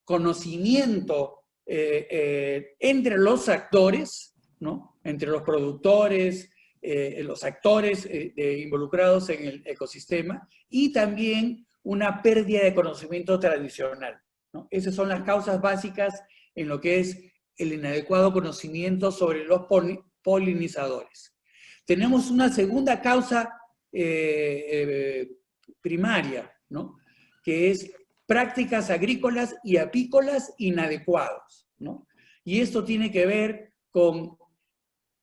Conocimiento entre los actores, ¿no? Entre los productores, los actores involucrados en el ecosistema, y también una pérdida de conocimiento tradicional, ¿no? Esas son las causas básicas en lo que es el inadecuado conocimiento sobre los polinizadores. Tenemos una segunda causa primaria, ¿no? Que es prácticas agrícolas y apícolas inadecuadas, ¿no? Y esto tiene que ver con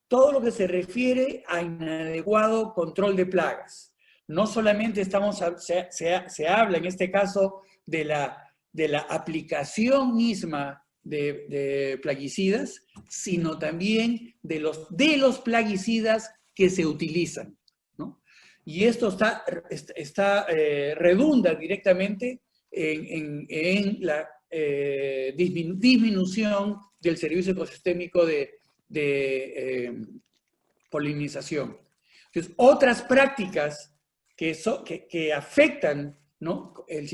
todo lo que se refiere a inadecuado control de plagas. No solamente se habla en este caso de la aplicación misma de plaguicidas, sino también de los plaguicidas que se utilizan, ¿no? Y esto redunda directamente en la disminución del servicio ecosistémico de polinización. Entonces, otras prácticas que afectan, ¿no?, el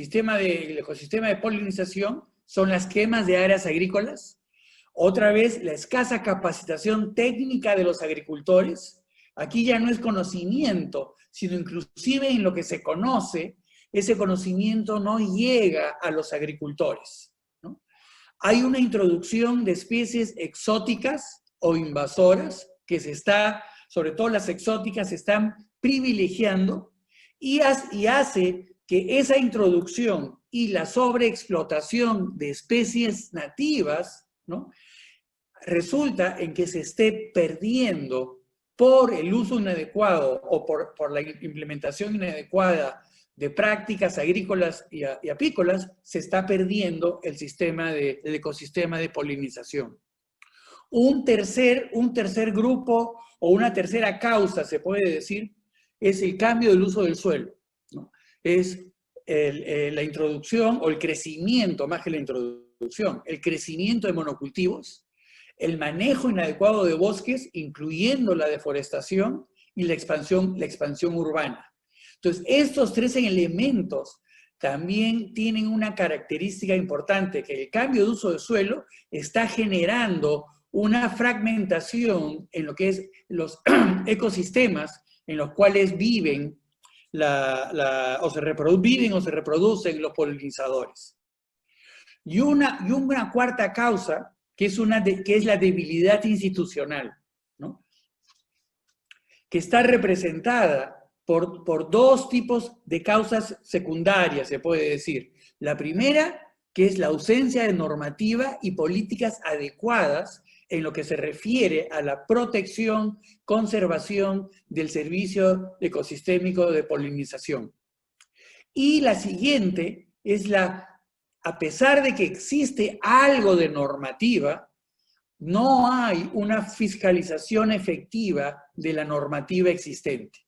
ecosistema de polinización son las quemas de áreas agrícolas. Otra vez, la escasa capacitación técnica de los agricultores. Aquí ya no es conocimiento, sino inclusive en lo que se conoce, ese conocimiento no llega a los agricultores, ¿no? Hay una introducción de especies exóticas o invasoras que sobre todo las exóticas, se están privilegiando, y hace que esa introducción y la sobreexplotación de especies nativas, ¿no?, resulta en que se esté perdiendo por el uso inadecuado o por la implementación inadecuada de prácticas agrícolas y apícolas, se está perdiendo el ecosistema de polinización. Un tercer grupo o una tercera causa, se puede decir, es el cambio del uso del suelo, ¿no? Es la introducción o el crecimiento, más que la introducción, el crecimiento de monocultivos, el manejo inadecuado de bosques, incluyendo la deforestación y la expansión urbana. Entonces, estos 3 elementos también tienen una característica importante, que el cambio de uso de suelo está generando una fragmentación en lo que es los ecosistemas en los cuales viven o se reproducen los polinizadores. Y una cuarta causa, que es la debilidad institucional, ¿no?, que está representada por 2 tipos de causas secundarias, se puede decir. La primera, que es la ausencia de normativa y políticas adecuadas en lo que se refiere a la protección, conservación del servicio ecosistémico de polinización. Y la siguiente es la a pesar de que existe algo de normativa, no hay una fiscalización efectiva de la normativa existente.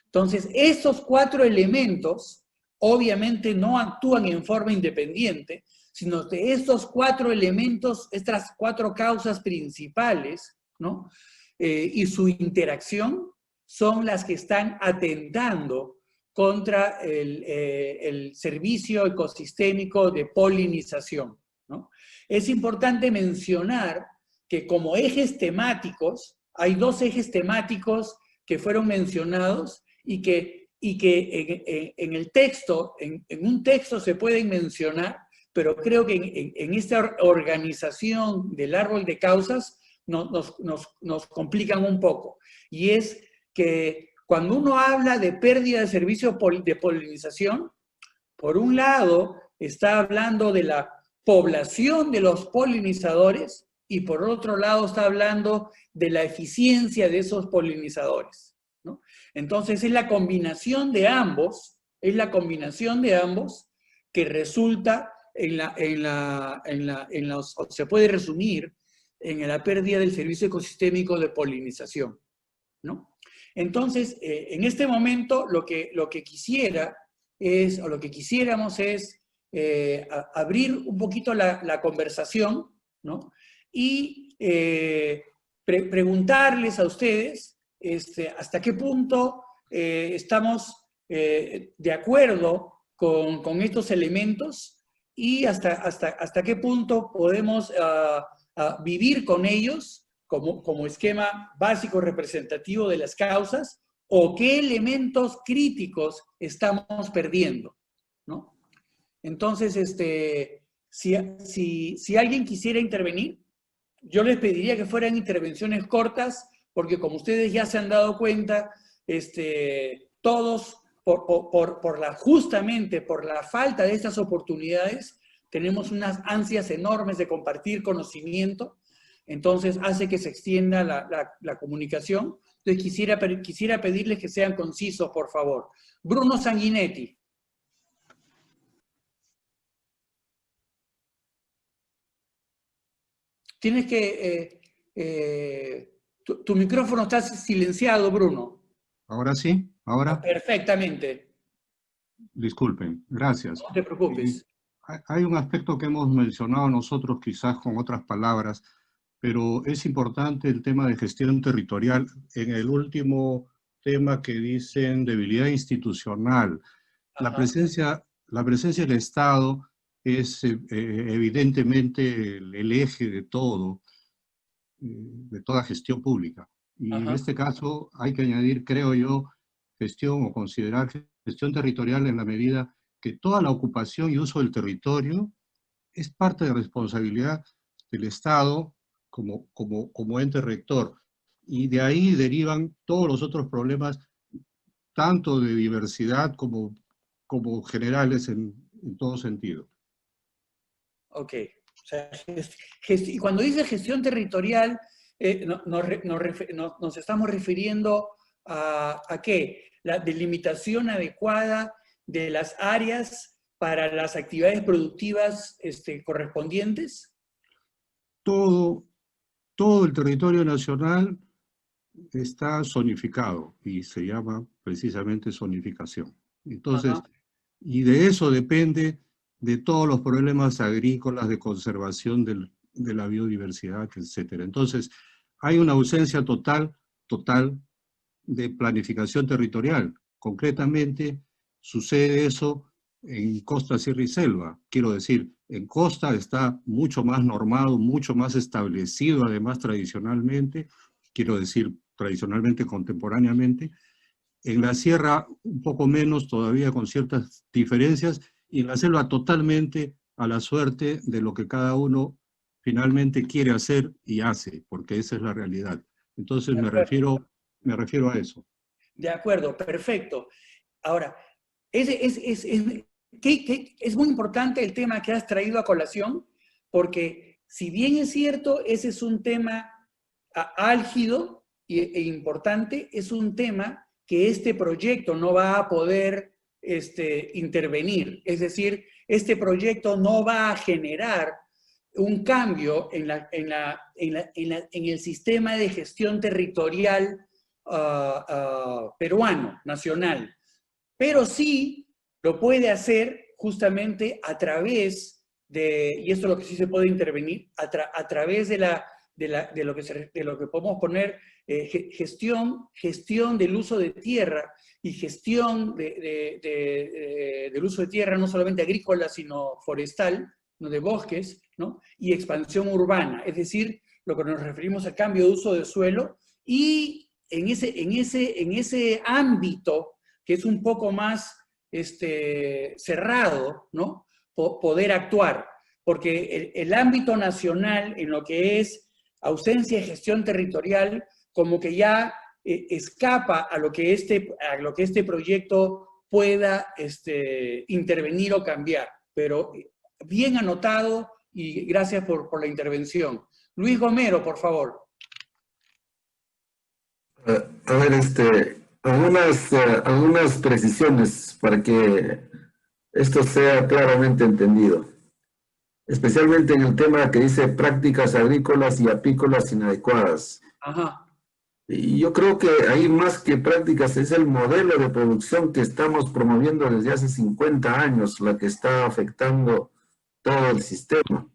Entonces, estos 4 elementos obviamente no actúan en forma independiente, sino que estos 4 elementos, estas 4 causas principales, ¿no? Y su interacción son las que están atentando contra el servicio ecosistémico de polinización, ¿no? Es importante mencionar que como ejes temáticos, hay 2 ejes temáticos que fueron mencionados y que en el texto, en un texto se pueden mencionar, pero creo que en esta organización del árbol de causas nos complican un poco. Y es que cuando uno habla de pérdida de servicio de polinización, por un lado está hablando de la población de los polinizadores y por otro lado está hablando de la eficiencia de esos polinizadores, ¿no? Entonces es la combinación de ambos, que resulta o se puede resumir en la pérdida del servicio ecosistémico de polinización, ¿no? Entonces, en este momento lo que quisiéramos es abrir un poquito la conversación, ¿no? Y preguntarles a ustedes hasta qué punto estamos de acuerdo con estos elementos y hasta qué punto podemos vivir con ellos como esquema básico representativo de las causas, o qué elementos críticos estamos perdiendo, ¿no? Entonces, si alguien quisiera intervenir, yo les pediría que fueran intervenciones cortas, porque como ustedes ya se han dado cuenta, todos, justamente por la falta de estas oportunidades, tenemos unas ansias enormes de compartir conocimiento, entonces hace que se extienda la comunicación. Entonces quisiera pedirles que sean concisos, por favor. Bruno Sanguinetti. Tienes que... tu micrófono está silenciado, Bruno. Ahora sí, ahora. Perfectamente. Disculpen, gracias. No te preocupes. Hay un aspecto que hemos mencionado nosotros quizás con otras palabras, pero es importante el tema de gestión territorial. En el último tema que dicen debilidad institucional, la presencia del Estado es evidentemente el eje de toda gestión pública. Y en este caso hay que añadir, creo yo, gestión o considerar gestión territorial en la medida que toda la ocupación y uso del territorio es parte de responsabilidad del Estado como ente rector. Y de ahí derivan todos los otros problemas, tanto de diversidad como generales en todo sentido. Ok. O sea, y cuando dice gestión territorial, nos estamos refiriendo a ¿qué? La delimitación adecuada de las áreas para las actividades productivas correspondientes. Todo el territorio nacional está zonificado y se llama precisamente zonificación. Entonces, y de eso depende de todos los problemas agrícolas, de conservación de la biodiversidad, etc. Entonces, hay una ausencia total de planificación territorial. Concretamente, sucede eso en costa, sierra y selva. Quiero decir, en costa está mucho más normado, mucho más establecido, además tradicionalmente, contemporáneamente. En la sierra un poco menos, todavía con ciertas diferencias, y en la selva totalmente a la suerte de lo que cada uno finalmente quiere hacer y hace, porque esa es la realidad. Entonces me refiero a eso. De acuerdo, perfecto. Ahora, es muy importante el tema que has traído a colación, porque si bien es cierto, ese es un tema álgido e importante, es un tema que este proyecto no va a poder intervenir. Es decir, este proyecto no va a generar un cambio en el sistema de gestión territorial peruano, nacional. Pero sí lo puede hacer justamente a través de, y esto es lo que sí se puede intervenir, a través de lo que podemos poner gestión del uso de tierra y gestión del uso de tierra no solamente agrícola, sino forestal, ¿no? De bosques, ¿no? Y expansión urbana, es decir, lo que nos referimos a cambio de uso de suelo, y en ese ámbito, que es un poco más cerrado, ¿no? Poder actuar, porque el ámbito nacional, en lo que es ausencia de gestión territorial, como que ya escapa a lo que este proyecto pueda intervenir o cambiar. Pero bien anotado y gracias por la intervención. Luis Gomero, por favor. A ver, algunas precisiones para que esto sea claramente entendido. Especialmente en el tema que dice prácticas agrícolas y apícolas inadecuadas. Ajá. Y yo creo que ahí más que prácticas es el modelo de producción que estamos promoviendo desde hace 50 años, la que está afectando todo el sistema.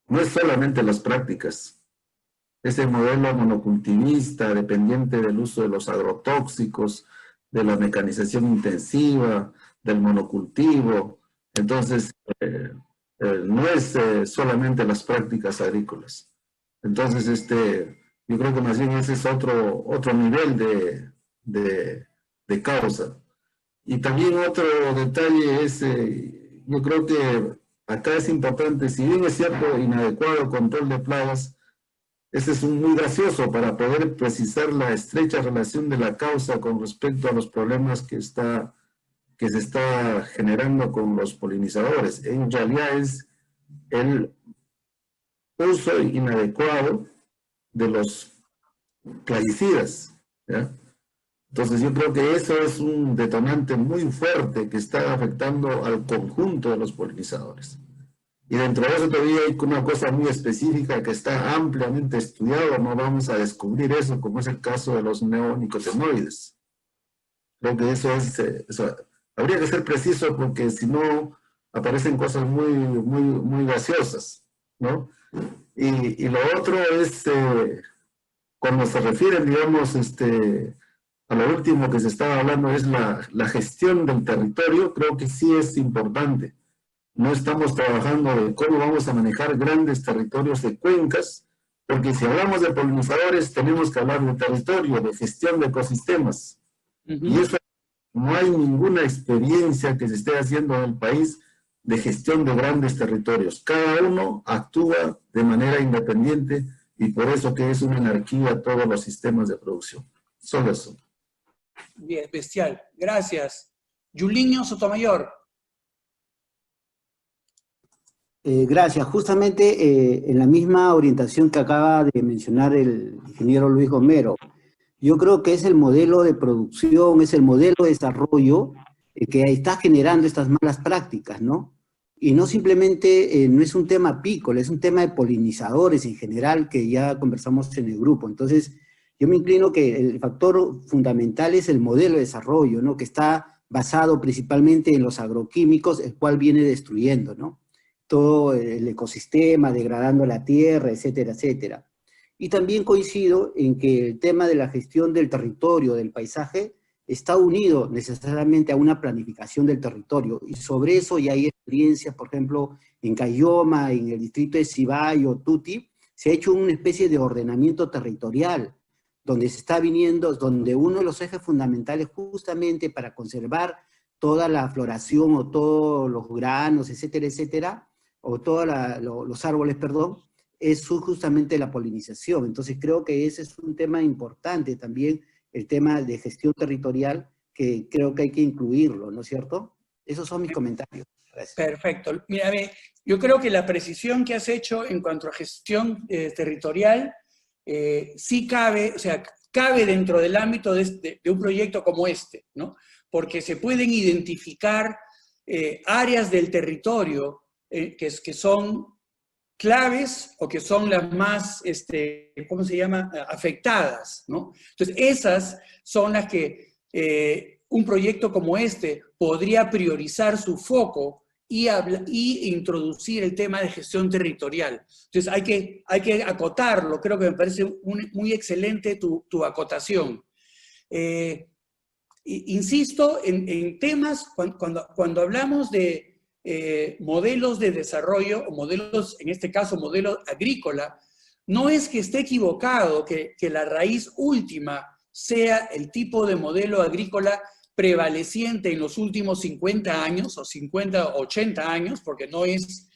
No es solamente las prácticas. Ese modelo monocultivista, dependiente del uso de los agrotóxicos, de la mecanización intensiva, del monocultivo. Entonces, no es solamente las prácticas agrícolas. Entonces, yo creo que más bien ese es otro nivel de causa. Y también otro detalle es, yo creo que acá es importante, si bien es cierto, inadecuado control de plagas, ese es muy gracioso para poder precisar la estrecha relación de la causa con respecto a los problemas que se está generando con los polinizadores. En realidad es el uso inadecuado de los plaguicidas, ¿ya? Entonces yo creo que eso es un detonante muy fuerte que está afectando al conjunto de los polinizadores. Y dentro de eso todavía hay una cosa muy específica que está ampliamente estudiado, no vamos a descubrir eso, como es el caso de los neonicotinoides. Creo que eso habría que ser preciso porque si no aparecen cosas muy gaseosas, ¿no? Y lo otro es, cuando se refieren, digamos, a lo último que se estaba hablando es la gestión del territorio, creo que sí es importante. No estamos trabajando de cómo vamos a manejar grandes territorios de cuencas, porque si hablamos de polinizadores tenemos que hablar de territorio, de gestión de ecosistemas. Y eso no hay ninguna experiencia que se esté haciendo en el país de gestión de grandes territorios. Cada uno actúa de manera independiente y por eso que es una anarquía todos los sistemas de producción. Solo eso. Bien, bestial. Gracias. Yuliño Sotomayor. Gracias. Justamente en la misma orientación que acaba de mencionar el ingeniero Luis Gomero, yo creo que es el modelo de producción, es el modelo de desarrollo que está generando estas malas prácticas, ¿no? Y no simplemente, no es un tema apícola, es un tema de polinizadores en general que ya conversamos en el grupo. Entonces, yo me inclino que el factor fundamental es el modelo de desarrollo, ¿no? Que está basado principalmente en los agroquímicos, el cual viene destruyendo, ¿no? Todo el ecosistema, degradando la tierra, etcétera, etcétera. Y también coincido en que el tema de la gestión del territorio, del paisaje, está unido necesariamente a una planificación del territorio. Y sobre eso ya hay experiencias, por ejemplo, en Cayoma, en el distrito de Cibayo, Tuti, se ha hecho una especie de ordenamiento territorial, donde se está viniendo, donde uno de los ejes fundamentales justamente para conservar toda la floración o todos los granos, etcétera, etcétera, o todos los árboles, perdón, es justamente la polinización. Entonces creo que ese es un tema importante también, el tema de gestión territorial, que creo que hay que incluirlo, ¿no es cierto? Esos son mis comentarios. Gracias. Perfecto. Mira, yo creo que la precisión que has hecho en cuanto a gestión territorial sí cabe, o sea, cabe dentro del ámbito de un proyecto como este, ¿no? porque se pueden identificar áreas del territorio que son claves o que son las más, ¿cómo se llama?, afectadas, ¿no? Entonces, esas son las que un proyecto como este podría priorizar su foco y introducir el tema de gestión territorial. Entonces, hay que acotarlo. Creo que me parece muy excelente tu acotación. Insisto en temas, cuando hablamos de modelos de desarrollo, o modelos, en este caso, modelo agrícola, no es que esté equivocado que la raíz última sea el tipo de modelo agrícola prevaleciente en los últimos 50 años, o 50, 80 años, porque no es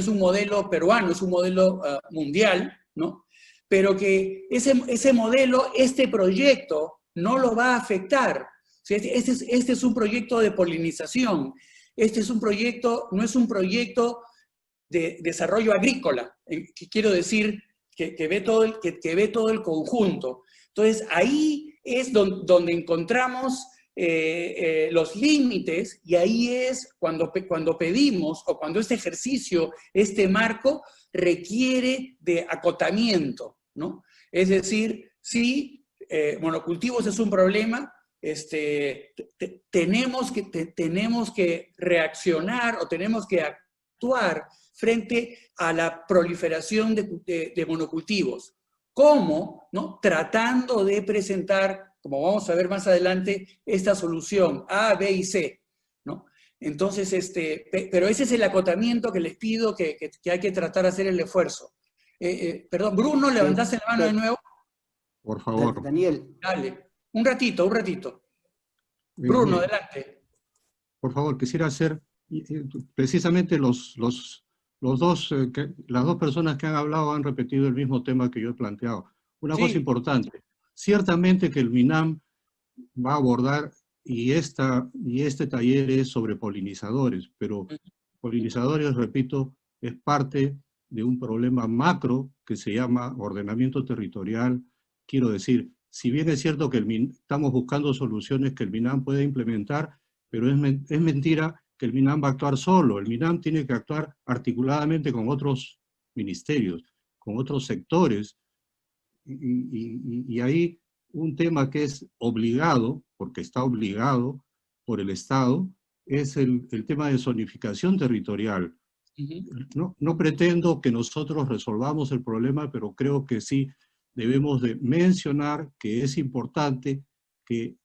un modelo peruano, es un modelo mundial, ¿no? Pero que ese modelo, este proyecto, no lo va a afectar. Este es un proyecto de polinización. Este es un proyecto, no es un proyecto de desarrollo agrícola, que quiero decir que ve todo el conjunto. Entonces, ahí es donde encontramos los límites, y ahí es cuando pedimos, o cuando este ejercicio, este marco, requiere de acotamiento, ¿no? Es decir, sí, monocultivos es un problema, tenemos que reaccionar o tenemos que actuar frente a la proliferación de monocultivos. ¿Cómo? ¿No? Tratando de presentar, como vamos a ver más adelante, esta solución A, B y C, ¿no? Entonces, pero ese es el acotamiento que les pido que hay que tratar de hacer el esfuerzo. Perdón, Bruno, ¿levantaste la mano de nuevo? Por favor. Daniel. Dale, un ratito. Bruno, adelante. Por favor, quisiera hacer precisamente las dos personas que han hablado han repetido el mismo tema que yo he planteado. Una cosa importante, ciertamente que el MINAM va a abordar, y este taller es sobre polinizadores, pero polinizadores, repito, es parte de un problema macro que se llama ordenamiento territorial. Quiero decir, si bien es cierto que estamos buscando soluciones que el MINAM puede implementar, pero es mentira que el MINAM va a actuar solo. El MINAM tiene que actuar articuladamente con otros ministerios, con otros sectores, y hay un tema que es obligado, porque está obligado por el Estado, es el tema de zonificación territorial. No pretendo que nosotros resolvamos el problema, pero creo que sí debemos de mencionar que es importante que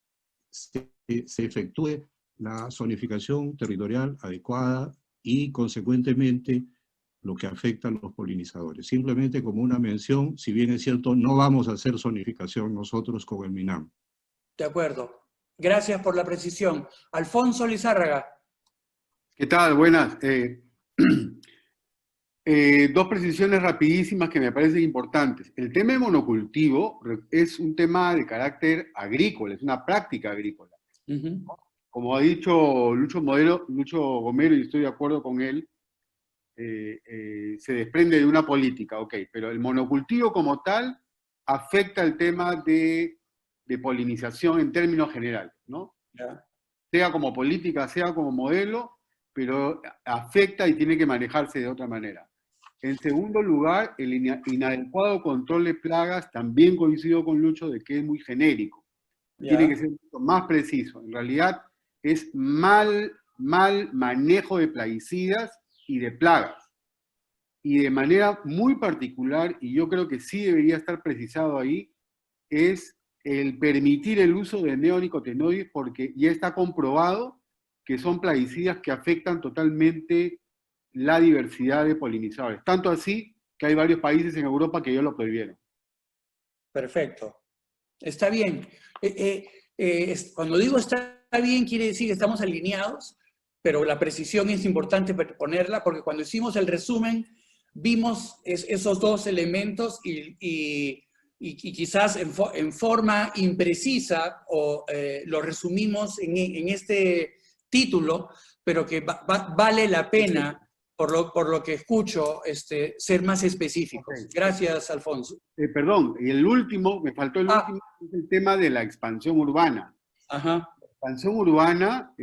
se efectúe la zonificación territorial adecuada y, consecuentemente, lo que afecta a los polinizadores. Simplemente como una mención, si bien es cierto, no vamos a hacer zonificación nosotros con el MINAM. De acuerdo. Gracias por la precisión. Alfonso Lizárraga. ¿Qué tal? Buenas. Dos precisiones rapidísimas que me parecen importantes. El tema de monocultivo es un tema de carácter agrícola, es una práctica agrícola. Como ha dicho Lucho Gomero, y estoy de acuerdo con él, se desprende de una política, ok, pero el monocultivo como tal afecta el tema de polinización en términos generales, ¿no? Sea como política, sea como modelo, pero afecta y tiene que manejarse de otra manera. En segundo lugar, el inadecuado control de plagas, también coincido con Lucho de que es muy genérico. Tiene que ser mucho más preciso. En realidad es mal manejo de plaguicidas y de plagas. Y de manera muy particular, y yo creo que sí debería estar precisado ahí, es el permitir el uso de neonicotinoides, porque ya está comprobado que son plaguicidas que afectan totalmente la diversidad de polinizadores. Tanto así que hay varios países en Europa que ya lo prohibieron. Perfecto. Está bien. Cuando digo está bien, quiere decir que estamos alineados, pero la precisión es importante ponerla, porque cuando hicimos el resumen, vimos esos dos elementos y quizás en forma imprecisa, o lo resumimos en este título, pero que vale la pena, por lo que escucho, ser más específicos. Gracias, Alfonso. Perdón, y el último, me faltó el último, es el tema de la expansión urbana. Ajá. expansión urbana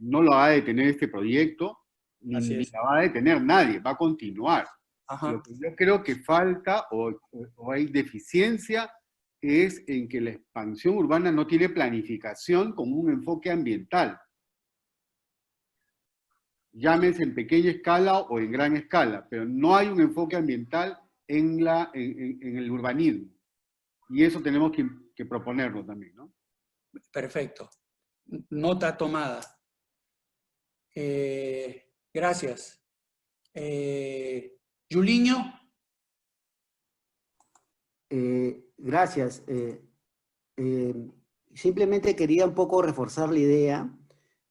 no lo va a detener este proyecto, ni la va a detener nadie, va a continuar. Lo que yo creo que falta o hay deficiencia es en que la expansión urbana no tiene planificación con un enfoque ambiental. Llámese en pequeña escala o en gran escala, pero no hay un enfoque ambiental en el urbanismo. Y eso tenemos que proponerlo también, ¿no? Perfecto. Nota tomada. Gracias. Juliño. Gracias. Simplemente quería un poco reforzar la idea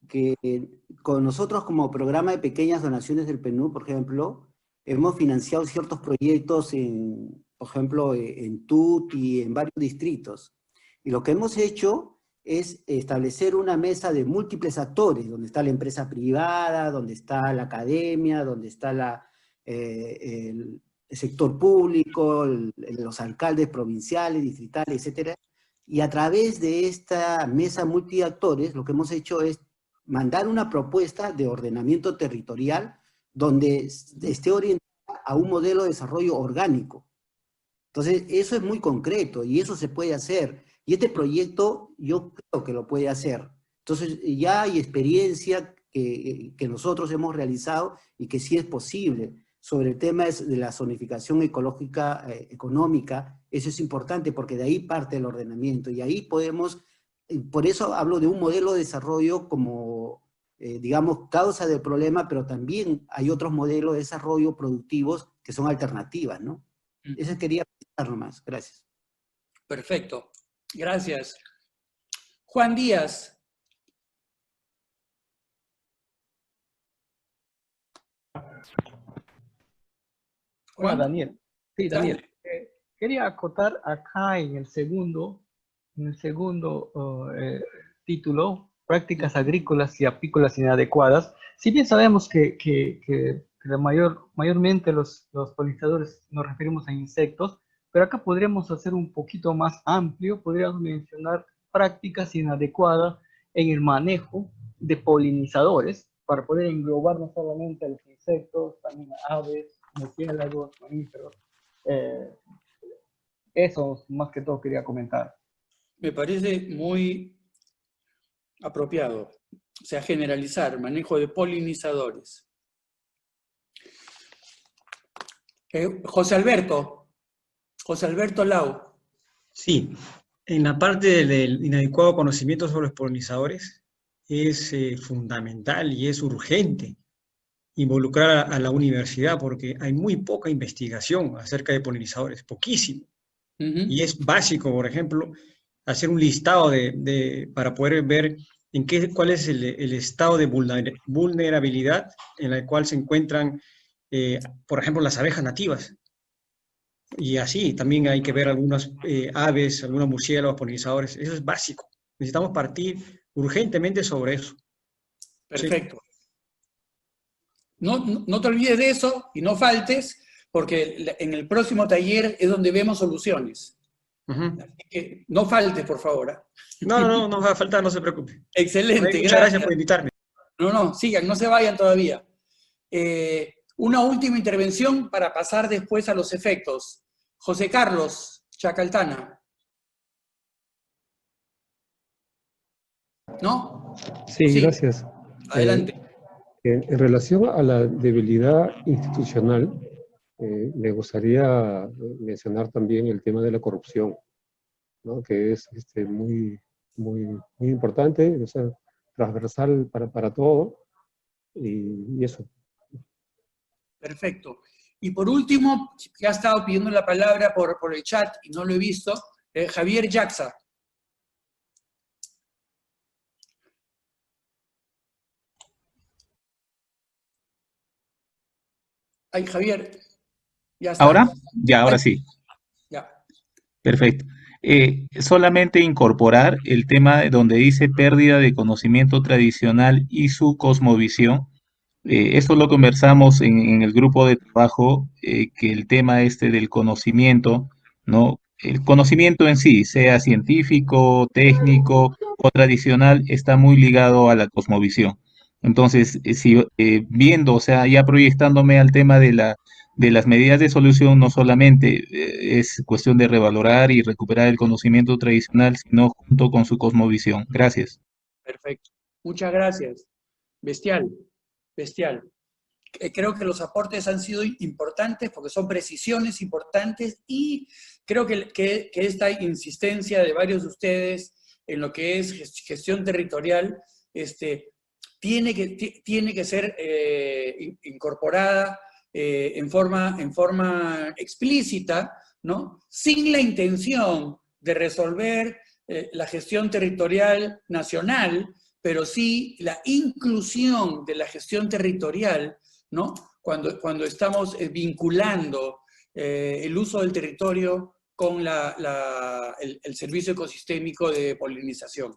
que con nosotros como programa de pequeñas donaciones del PNUD, por ejemplo, hemos financiado ciertos proyectos, por ejemplo, en TUT y en varios distritos. Y lo que hemos hecho es establecer una mesa de múltiples actores, donde está la empresa privada, donde está la academia, donde está el sector público, los alcaldes provinciales, distritales, etc. Y a través de esta mesa multiactores, lo que hemos hecho es mandar una propuesta de ordenamiento territorial donde esté orientada a un modelo de desarrollo orgánico. Entonces, eso es muy concreto y eso se puede hacer. Y este proyecto yo creo que lo puede hacer. Entonces, ya hay experiencia que nosotros hemos realizado y que sí es posible. Sobre el tema de la zonificación ecológica, económica, eso es importante porque de ahí parte el ordenamiento y ahí podemos, por eso hablo de un modelo de desarrollo como, digamos, causa del problema, pero también hay otros modelos de desarrollo productivos que son alternativas, ¿no? Eso quería pensar nomás. Gracias. Perfecto. Gracias. Juan Díaz. Hola, Daniel. Sí, Daniel. Quería acotar acá en el segundo título, prácticas agrícolas y apícolas inadecuadas. Si bien sabemos que mayormente los polinizadores nos referimos a insectos, pero acá podríamos hacer un poquito más amplio, podríamos mencionar prácticas inadecuadas en el manejo de polinizadores, para poder englobar no solamente a los insectos, también a aves, murciélagos, mamíferos. Eso más que todo quería comentar. Me parece muy apropiado. O sea, generalizar, manejo de polinizadores. José Alberto Lau. Sí, en la parte del inadecuado conocimiento sobre los polinizadores es fundamental y es urgente involucrar a la universidad porque hay muy poca investigación acerca de polinizadores, poquísimo. Y es básico, por ejemplo, hacer un listado para poder ver cuál es el estado de vulnerabilidad en el cual se encuentran, por ejemplo, las abejas nativas. Y así, también hay que ver algunas aves, algunos murciélagos, polinizadores. Eso es básico. Necesitamos partir urgentemente sobre eso. Perfecto. ¿Sí? No te olvides de eso y no faltes, porque en el próximo taller es donde vemos soluciones. Así que no faltes, por favor. No va a faltar, no se preocupe. Excelente, muchas gracias por invitarme. No, sigan, no se vayan todavía. Una última intervención para pasar después a los efectos. José Carlos Chacaltana. ¿No? Sí, gracias. Adelante. En relación a la debilidad institucional, me gustaría mencionar también el tema de la corrupción, ¿no? Que es muy importante, o sea, transversal para todo, y eso. Perfecto. Y por último, que ha estado pidiendo la palabra por el chat y no lo he visto, Javier Jaxa. Ay, Javier. Ya está. ¿Ahora? Ya, ahora sí. Ya. Perfecto. Solamente incorporar el tema donde dice pérdida de conocimiento tradicional y su cosmovisión. Esto lo conversamos en el grupo de trabajo, que el tema del conocimiento, ¿no? el conocimiento en sí, sea científico, técnico o tradicional, está muy ligado a la cosmovisión. Entonces, si viendo, o sea, ya proyectándome al tema de las medidas de solución, no solamente es cuestión de revalorar y recuperar el conocimiento tradicional, sino junto con su cosmovisión. Gracias. Perfecto. Muchas gracias. Bestial, bestial. Creo que los aportes han sido importantes porque son precisiones importantes y creo que esta insistencia de varios de ustedes en lo que es gestión territorial tiene que ser incorporada en forma explícita, ¿no? Sin la intención de resolver la gestión territorial nacional, pero sí la inclusión de la gestión territorial, ¿no? Cuando estamos vinculando el uso del territorio con el servicio ecosistémico de polinización.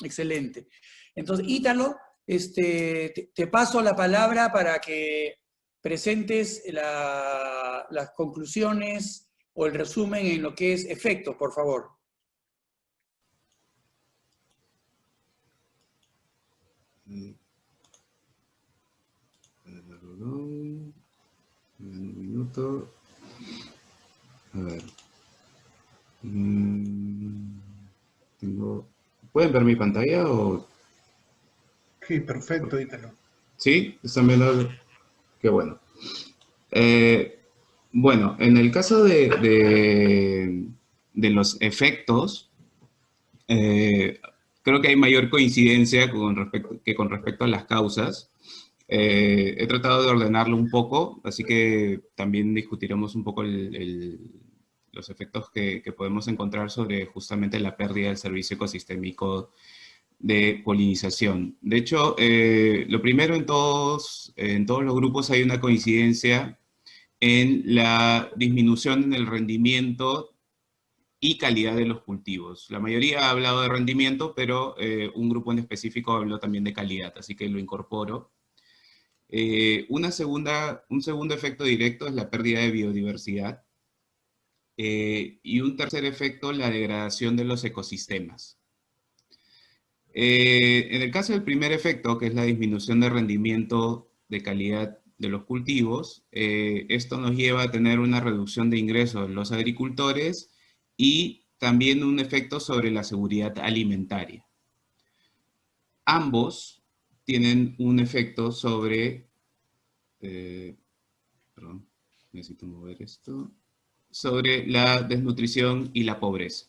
Excelente. Entonces, Ítalo, te paso la palabra para que presentes las conclusiones o el resumen en lo que es efectos, por favor. Un minuto. A ver. ¿Pueden ver mi pantalla o...? Sí, perfecto, Ítalo. ¿Sí? ¿Están viendo? Qué bueno. Bueno, en el caso de los efectos, creo que hay mayor coincidencia con respecto a las causas. He tratado de ordenarlo un poco, así que también discutiremos un poco los efectos que podemos encontrar sobre justamente la pérdida del servicio ecosistémico de polinización. De hecho, lo primero, en todos los grupos hay una coincidencia en la disminución en el rendimiento y calidad de los cultivos. La mayoría ha hablado de rendimiento, pero un grupo en específico habló también de calidad, así que lo incorporo. Un segundo efecto directo es la pérdida de biodiversidad. Y un tercer efecto, la degradación de los ecosistemas. En el caso del primer efecto, que es la disminución de rendimiento de calidad de los cultivos, esto nos lleva a tener una reducción de ingresos de los agricultores y también un efecto sobre la seguridad alimentaria. Ambos tienen un efecto sobre, perdón, necesito mover esto, sobre la desnutrición y la pobreza.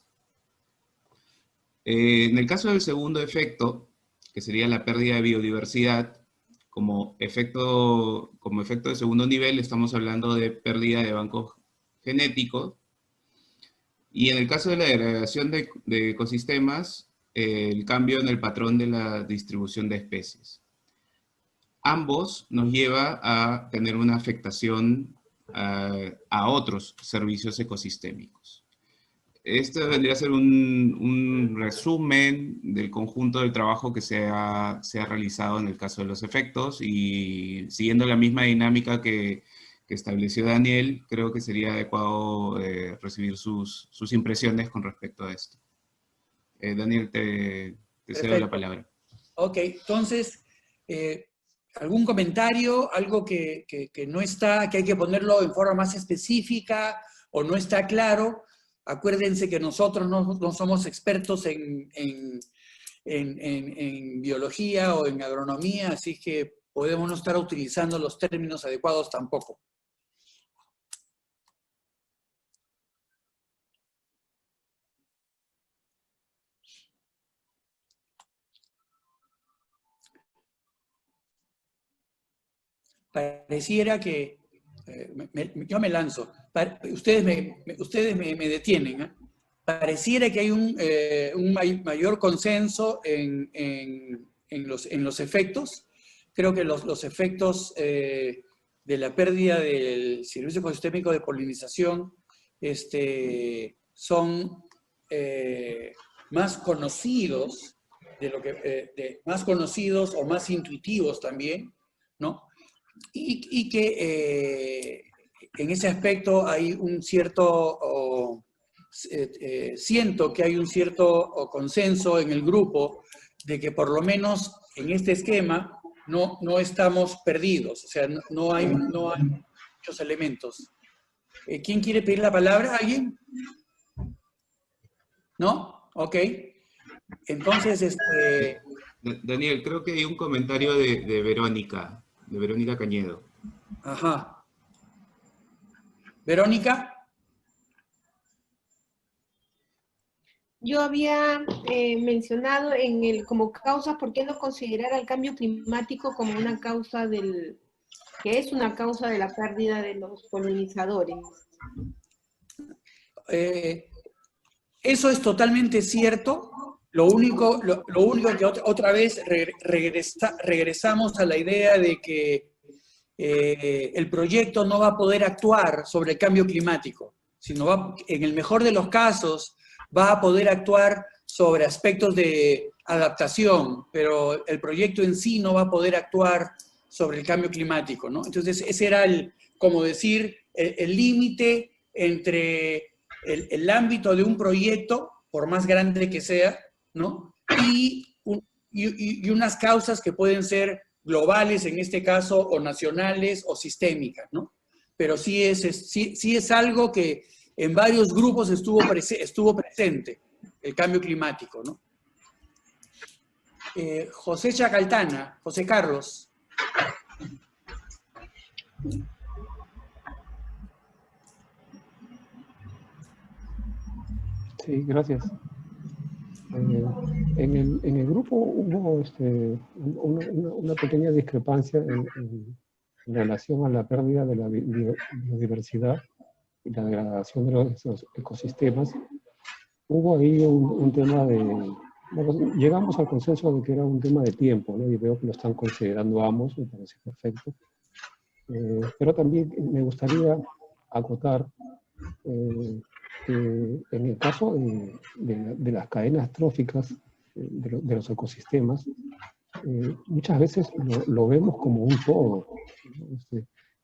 En el caso del segundo efecto, que sería la pérdida de biodiversidad, como efecto de segundo nivel estamos hablando de pérdida de bancos genéticos, y en el caso de la degradación de ecosistemas, el cambio en el patrón de la distribución de especies. Ambos nos lleva a tener una afectación a otros servicios ecosistémicos. Este vendría a ser un resumen del conjunto del trabajo que se ha realizado en el caso de los efectos, y siguiendo la misma dinámica que estableció Daniel, creo que sería adecuado recibir sus impresiones con respecto a esto. Daniel, te cedo la palabra. Ok, entonces, ¿algún comentario? ¿Algo que no está, que hay que ponerlo en forma más específica o no está claro? Acuérdense que nosotros no somos expertos en biología o en agronomía, así que podemos no estar utilizando los términos adecuados tampoco. Pareciera que, yo me lanzo, ustedes me detienen, ¿eh? Pareciera que hay un mayor consenso en los efectos. Creo que los efectos de la pérdida del servicio ecosistémico de polinización son más conocidos, más conocidos o más intuitivos también, ¿no? Y que en ese aspecto hay un cierto siento que hay un cierto consenso en el grupo de que por lo menos en este esquema no estamos perdidos, o sea, no hay muchos elementos. ¿Quién quiere pedir la palabra? ¿Alguien? ¿No? Ok. Entonces, Daniel, creo que hay un comentario de Verónica Cañedo. Ajá. ¿Verónica? Yo había mencionado como causa, ¿por qué no considerar al cambio climático como una causa que es una causa de la pérdida de los polinizadores? Eso es totalmente cierto. Lo único que otra vez regresamos a la idea de que el proyecto no va a poder actuar sobre el cambio climático, sino en el mejor de los casos va a poder actuar sobre aspectos de adaptación, pero el proyecto en sí no va a poder actuar sobre el cambio climático, ¿no? Entonces ese era como decir, el límite entre el ámbito de un proyecto, por más grande que sea, ¿no? Y unas causas que pueden ser globales en este caso, o nacionales, o sistémicas, ¿no? Pero sí es algo que en varios grupos estuvo presente, el cambio climático, ¿no? José Chacaltana, José Carlos. Sí, gracias. En el grupo hubo una pequeña discrepancia en relación a la pérdida de la biodiversidad y la degradación de los ecosistemas. Hubo ahí un tema llegamos al consenso de que era un tema de tiempo, ¿no? Y veo que lo están considerando ambos, me parece perfecto. Pero también me gustaría acotar que en el caso de las cadenas tróficas de los ecosistemas, muchas veces lo vemos como un todo, ¿no?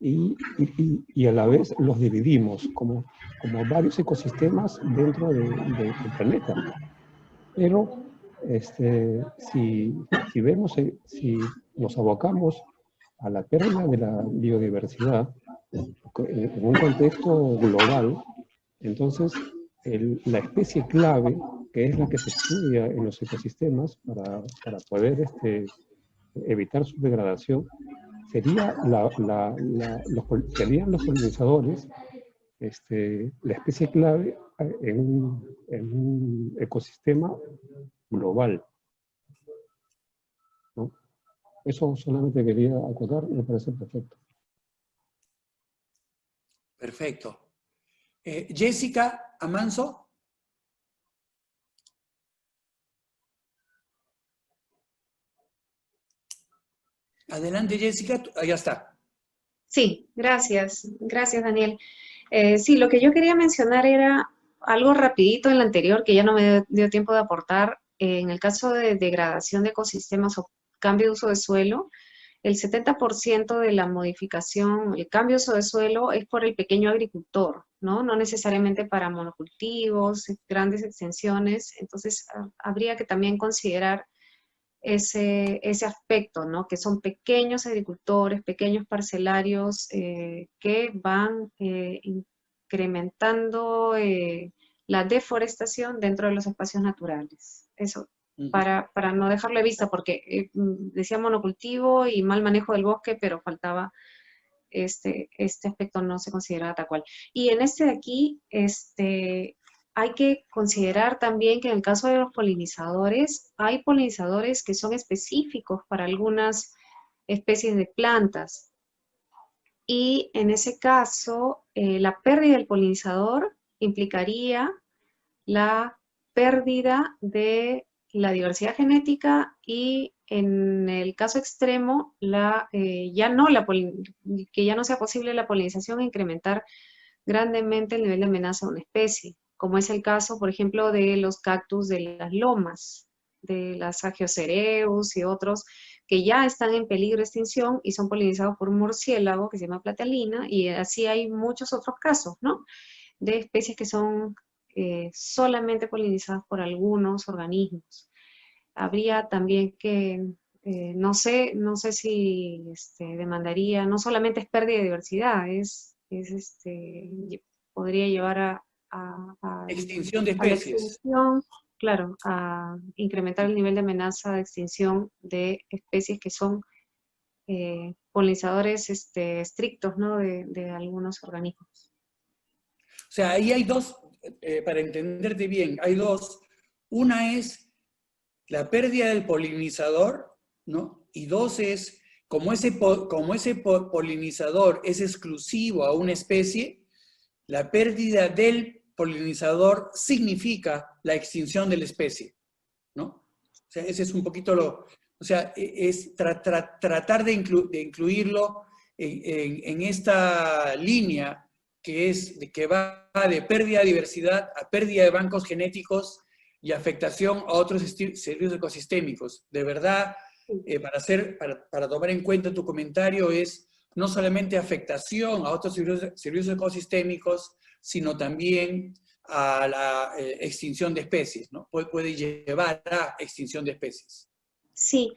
Y a la vez los dividimos como varios ecosistemas dentro del planeta. Pero si nos abocamos a la pérdida de la biodiversidad en un contexto global, entonces la especie clave, que es la que se estudia en los ecosistemas para poder evitar su degradación, serían los polinizadores, la especie clave en un ecosistema global, ¿no? Eso solamente quería acotar, me parece perfecto. Perfecto. Jessica Amanso. Adelante, Jessica. Ya está. Sí, gracias. Gracias, Daniel. Sí, lo que yo quería mencionar era algo rapidito en la anterior, que ya no me dio tiempo de aportar. En el caso de degradación de ecosistemas o cambio de uso de suelo, el 70% de la modificación, el cambio de uso de suelo es por el pequeño agricultor, ¿no? No necesariamente para monocultivos, grandes extensiones. Entonces, habría que también considerar ese aspecto, ¿no? Que son pequeños agricultores, pequeños parcelarios que van incrementando la deforestación dentro de los espacios naturales. Eso, para no dejarlo de vista, porque decía monocultivo y mal manejo del bosque, pero faltaba este aspecto, no se consideraba tal cual. Y en este de aquí, hay que considerar también que en el caso de los polinizadores, hay polinizadores que son específicos para algunas especies de plantas. Y en ese caso, la pérdida del polinizador implicaría la pérdida de la diversidad genética y en el caso extremo, que ya no sea posible la polinización e incrementar grandemente el nivel de amenaza de una especie, como es el caso, por ejemplo, de los cactus de las lomas, de las Hagiocereus y otros que ya están en peligro de extinción y son polinizados por un murciélago que se llama platalina, y así hay muchos otros casos, ¿no? De especies que son solamente polinizadas por algunos organismos. Habría también que, no sé si demandaría, no solamente es pérdida de diversidad, podría llevar a Extinción de a la especies. extinción, claro, a incrementar el nivel de amenaza de extinción de especies que son polinizadores estrictos, ¿no? de algunos organismos. O sea, ahí hay dos, para entenderte bien, hay dos. Una es la pérdida del polinizador, ¿no? Y dos es, como ese polinizador es exclusivo a una especie, la pérdida del polinizador significa la extinción de la especie, ¿no? O sea, ese es un poquito lo... O sea, es tratar de incluirlo en esta línea que va de pérdida de diversidad a pérdida de bancos genéticos y afectación a otros servicios ecosistémicos. De verdad, para tomar en cuenta tu comentario, es no solamente afectación a otros servicios ecosistémicos, sino también a la extinción de especies, ¿no? Puede llevar a extinción de especies. Sí,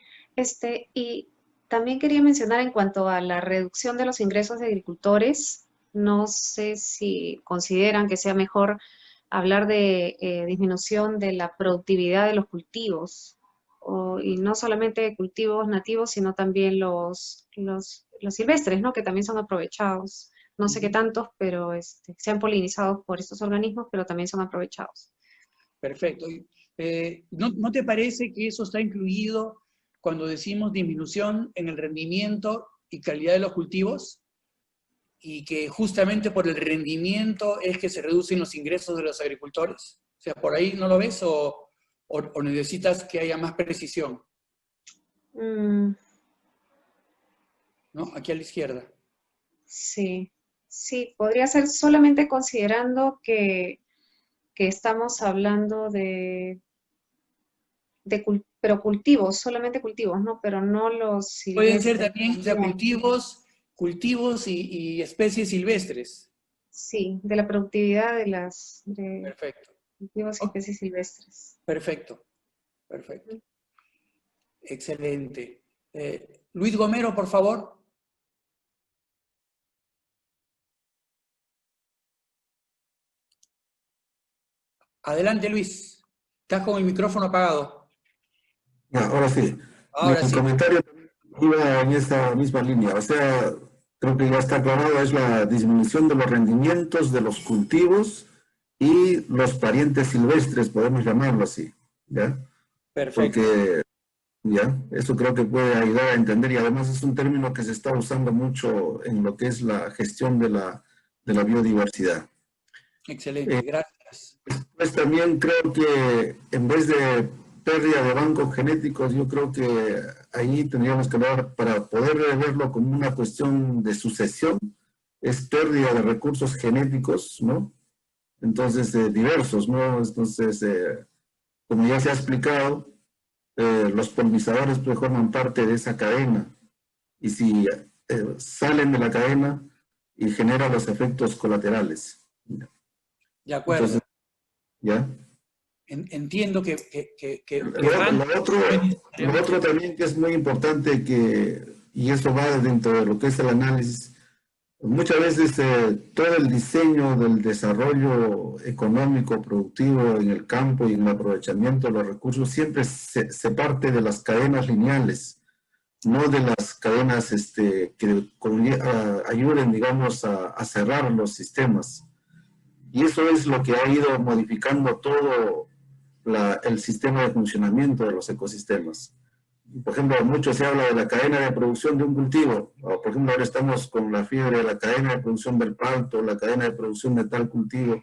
y también quería mencionar en cuanto a la reducción de los ingresos de agricultores, no sé si consideran que sea mejor hablar de disminución de la productividad de los cultivos, y no solamente cultivos nativos, sino también los silvestres, ¿no? Que también son aprovechados. No sé qué tantos, pero sean polinizados por estos organismos, pero también son aprovechados. Perfecto. ¿No te parece que eso está incluido cuando decimos disminución en el rendimiento y calidad de los cultivos? Y que justamente por el rendimiento es que se reducen los ingresos de los agricultores. O sea, ¿por ahí no lo ves o necesitas que haya más precisión? ¿No? Aquí a la izquierda. Sí, podría ser solamente considerando que estamos hablando pero cultivos, solamente cultivos, ¿no? Pero no los silvestres. Pueden ser también, o sea, cultivos y especies silvestres. Sí, de la productividad de Perfecto. Cultivos y especies silvestres. Perfecto. Excelente. Luis Gomero, por favor. Adelante, Luis. Estás con el micrófono apagado. Ahora sí. Mi comentario iba en esa misma línea. O sea, creo que ya está aclarado, es la disminución de los rendimientos de los cultivos y los parientes silvestres, podemos llamarlo así. ¿Ya? Perfecto. Porque, ya, eso creo que puede ayudar a entender, y además es un término que se está usando mucho en lo que es la gestión de la biodiversidad. Excelente, gracias. Pues también creo que en vez de pérdida de bancos genéticos, yo creo que ahí tendríamos que hablar, para poder verlo como una cuestión de sucesión, es pérdida de recursos genéticos, ¿no? Entonces, diversos, ¿no? Entonces, como ya se ha explicado, los polinizadores pues forman parte de esa cadena, y si salen de la cadena y generan los efectos colaterales. De acuerdo. Entonces, ¿ya? Entiendo que lo otro también que es muy importante, y eso va dentro de lo que es el análisis, muchas veces todo el diseño del desarrollo económico, productivo en el campo y en el aprovechamiento de los recursos siempre se parte de las cadenas lineales, no de las cadenas que ayuden, digamos, a cerrar los sistemas. Y eso es lo que ha ido modificando todo el sistema de funcionamiento de los ecosistemas. Por ejemplo, mucho se habla de la cadena de producción de un cultivo. Por ejemplo, ahora estamos con la fiebre de la cadena de producción del palto, la cadena de producción de tal cultivo.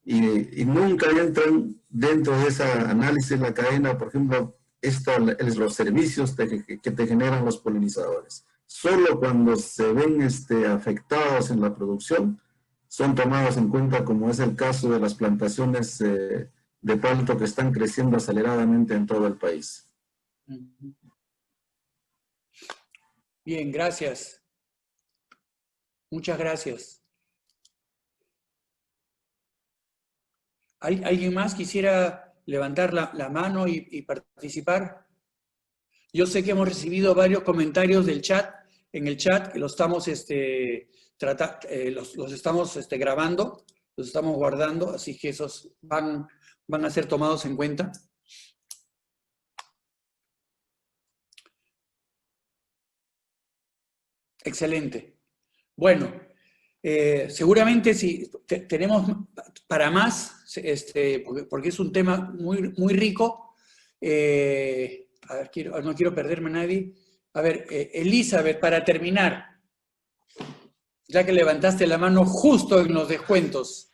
Y nunca entran dentro de ese análisis la cadena, por ejemplo, los servicios que te generan los polinizadores. Solo cuando se ven afectados en la producción son tomados en cuenta, como es el caso de las plantaciones de palto que están creciendo aceleradamente en todo el país. Bien, gracias. Muchas gracias. ¿Alguien más quisiera levantar la mano y participar? Yo sé que hemos recibido varios comentarios del chat, en el chat, que los estamos, los estamos grabando, los estamos guardando, así que esos van a ser tomados en cuenta. Excelente. Bueno, seguramente si tenemos para más, porque es un tema muy rico. A ver, no quiero perderme a nadie. A ver, Elizabeth, para terminar, ya que levantaste la mano justo en los descuentos.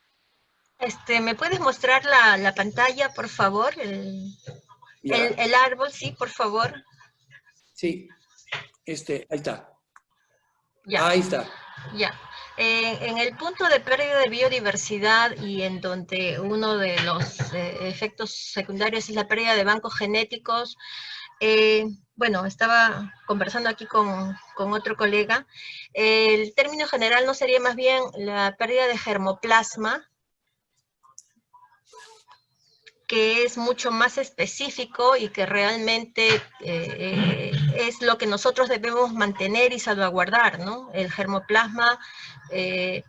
¿Me puedes mostrar la pantalla, por favor? El árbol, sí, por favor. Sí, ahí está. Ya. Ahí está. Ya. En el punto de pérdida de biodiversidad y en donde uno de los efectos secundarios es la pérdida de bancos genéticos, bueno, estaba conversando aquí con otro colega, el término general no sería más bien la pérdida de germoplasma, que es mucho más específico y que realmente es lo que nosotros debemos mantener y salvaguardar, ¿no? El germoplasma de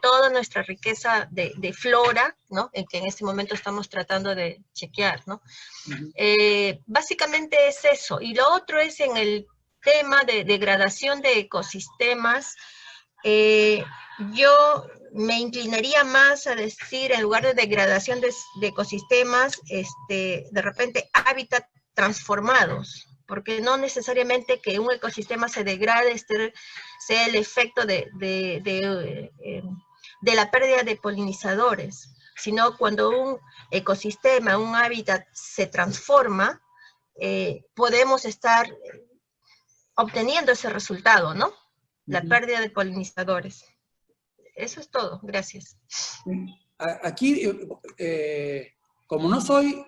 toda nuestra riqueza de flora, ¿no? En que en este momento estamos tratando de chequear, ¿no? Básicamente es eso. Y lo otro es en el tema de degradación de ecosistemas. Yo me inclinaría más a decir, en lugar de degradación de ecosistemas, de repente hábitat transformados, porque no necesariamente que un ecosistema se degrade sea el efecto de la pérdida de polinizadores, sino cuando un ecosistema, un hábitat se transforma, podemos estar obteniendo ese resultado, ¿no? La pérdida de polinizadores. Eso es todo, gracias. Aquí, como no soy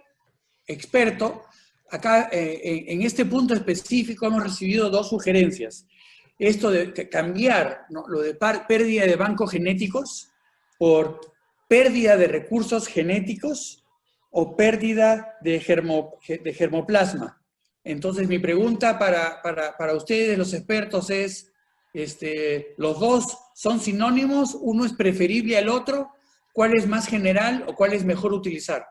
experto, acá en este punto específico hemos recibido dos sugerencias. Esto de cambiar, ¿no?, lo de pérdida de bancos genéticos por pérdida de recursos genéticos o pérdida de germoplasma. Entonces mi pregunta para ustedes, los expertos, es, ¿los dos son sinónimos? ¿Uno es preferible al otro? ¿Cuál es más general o cuál es mejor utilizar?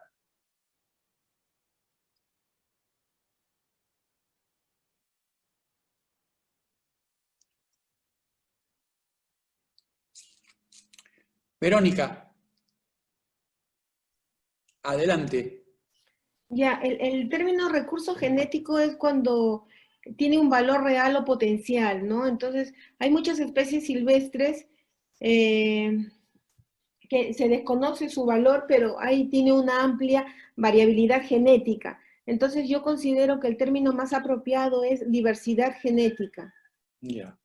Verónica, adelante. Ya, el término recurso genético es cuando tiene un valor real o potencial, ¿no? Entonces, hay muchas especies silvestres que se desconoce su valor, pero ahí tiene una amplia variabilidad genética. Entonces, yo considero que el término más apropiado es diversidad genética. Ya.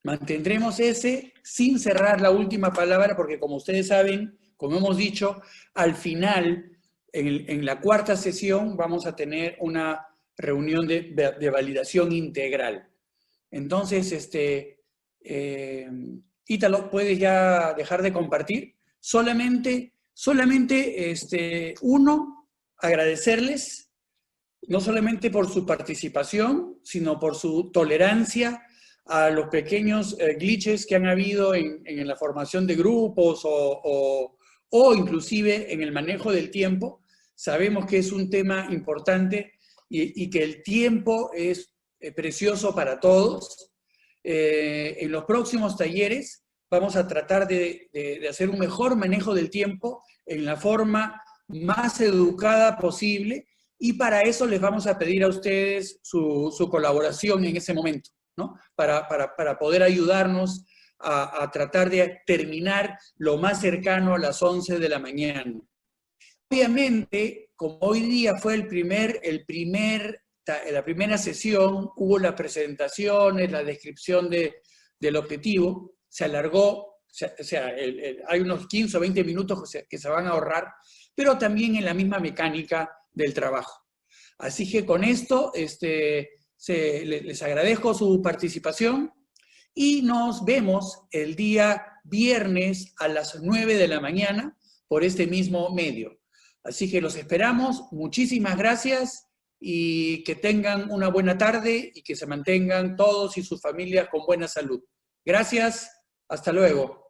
Mantendremos ese sin cerrar la última palabra, porque como ustedes saben, como hemos dicho, al final, en la cuarta sesión, vamos a tener una reunión de validación integral. Entonces, Ítalo, ¿puedes ya dejar de compartir? Solamente uno, agradecerles, no solamente por su participación, sino por su tolerancia a los pequeños glitches que han habido en la formación de grupos o inclusive en el manejo del tiempo. Sabemos que es un tema importante y que el tiempo es precioso para todos. En los próximos talleres vamos a tratar de hacer un mejor manejo del tiempo en la forma más educada posible, y para eso les vamos a pedir a ustedes su colaboración en ese momento, ¿no? Para poder ayudarnos a tratar de terminar lo más cercano a las 11 de la mañana. Obviamente, como hoy día fue la primera sesión, hubo las presentaciones, la descripción del objetivo, se alargó, hay unos 15 o 20 minutos que se van a ahorrar, pero también en la misma mecánica del trabajo. Así que con esto les agradezco su participación y nos vemos el día viernes a las 9 de la mañana por este mismo medio. Así que los esperamos, muchísimas gracias y que tengan una buena tarde y que se mantengan todos y sus familias con buena salud. Gracias, hasta luego.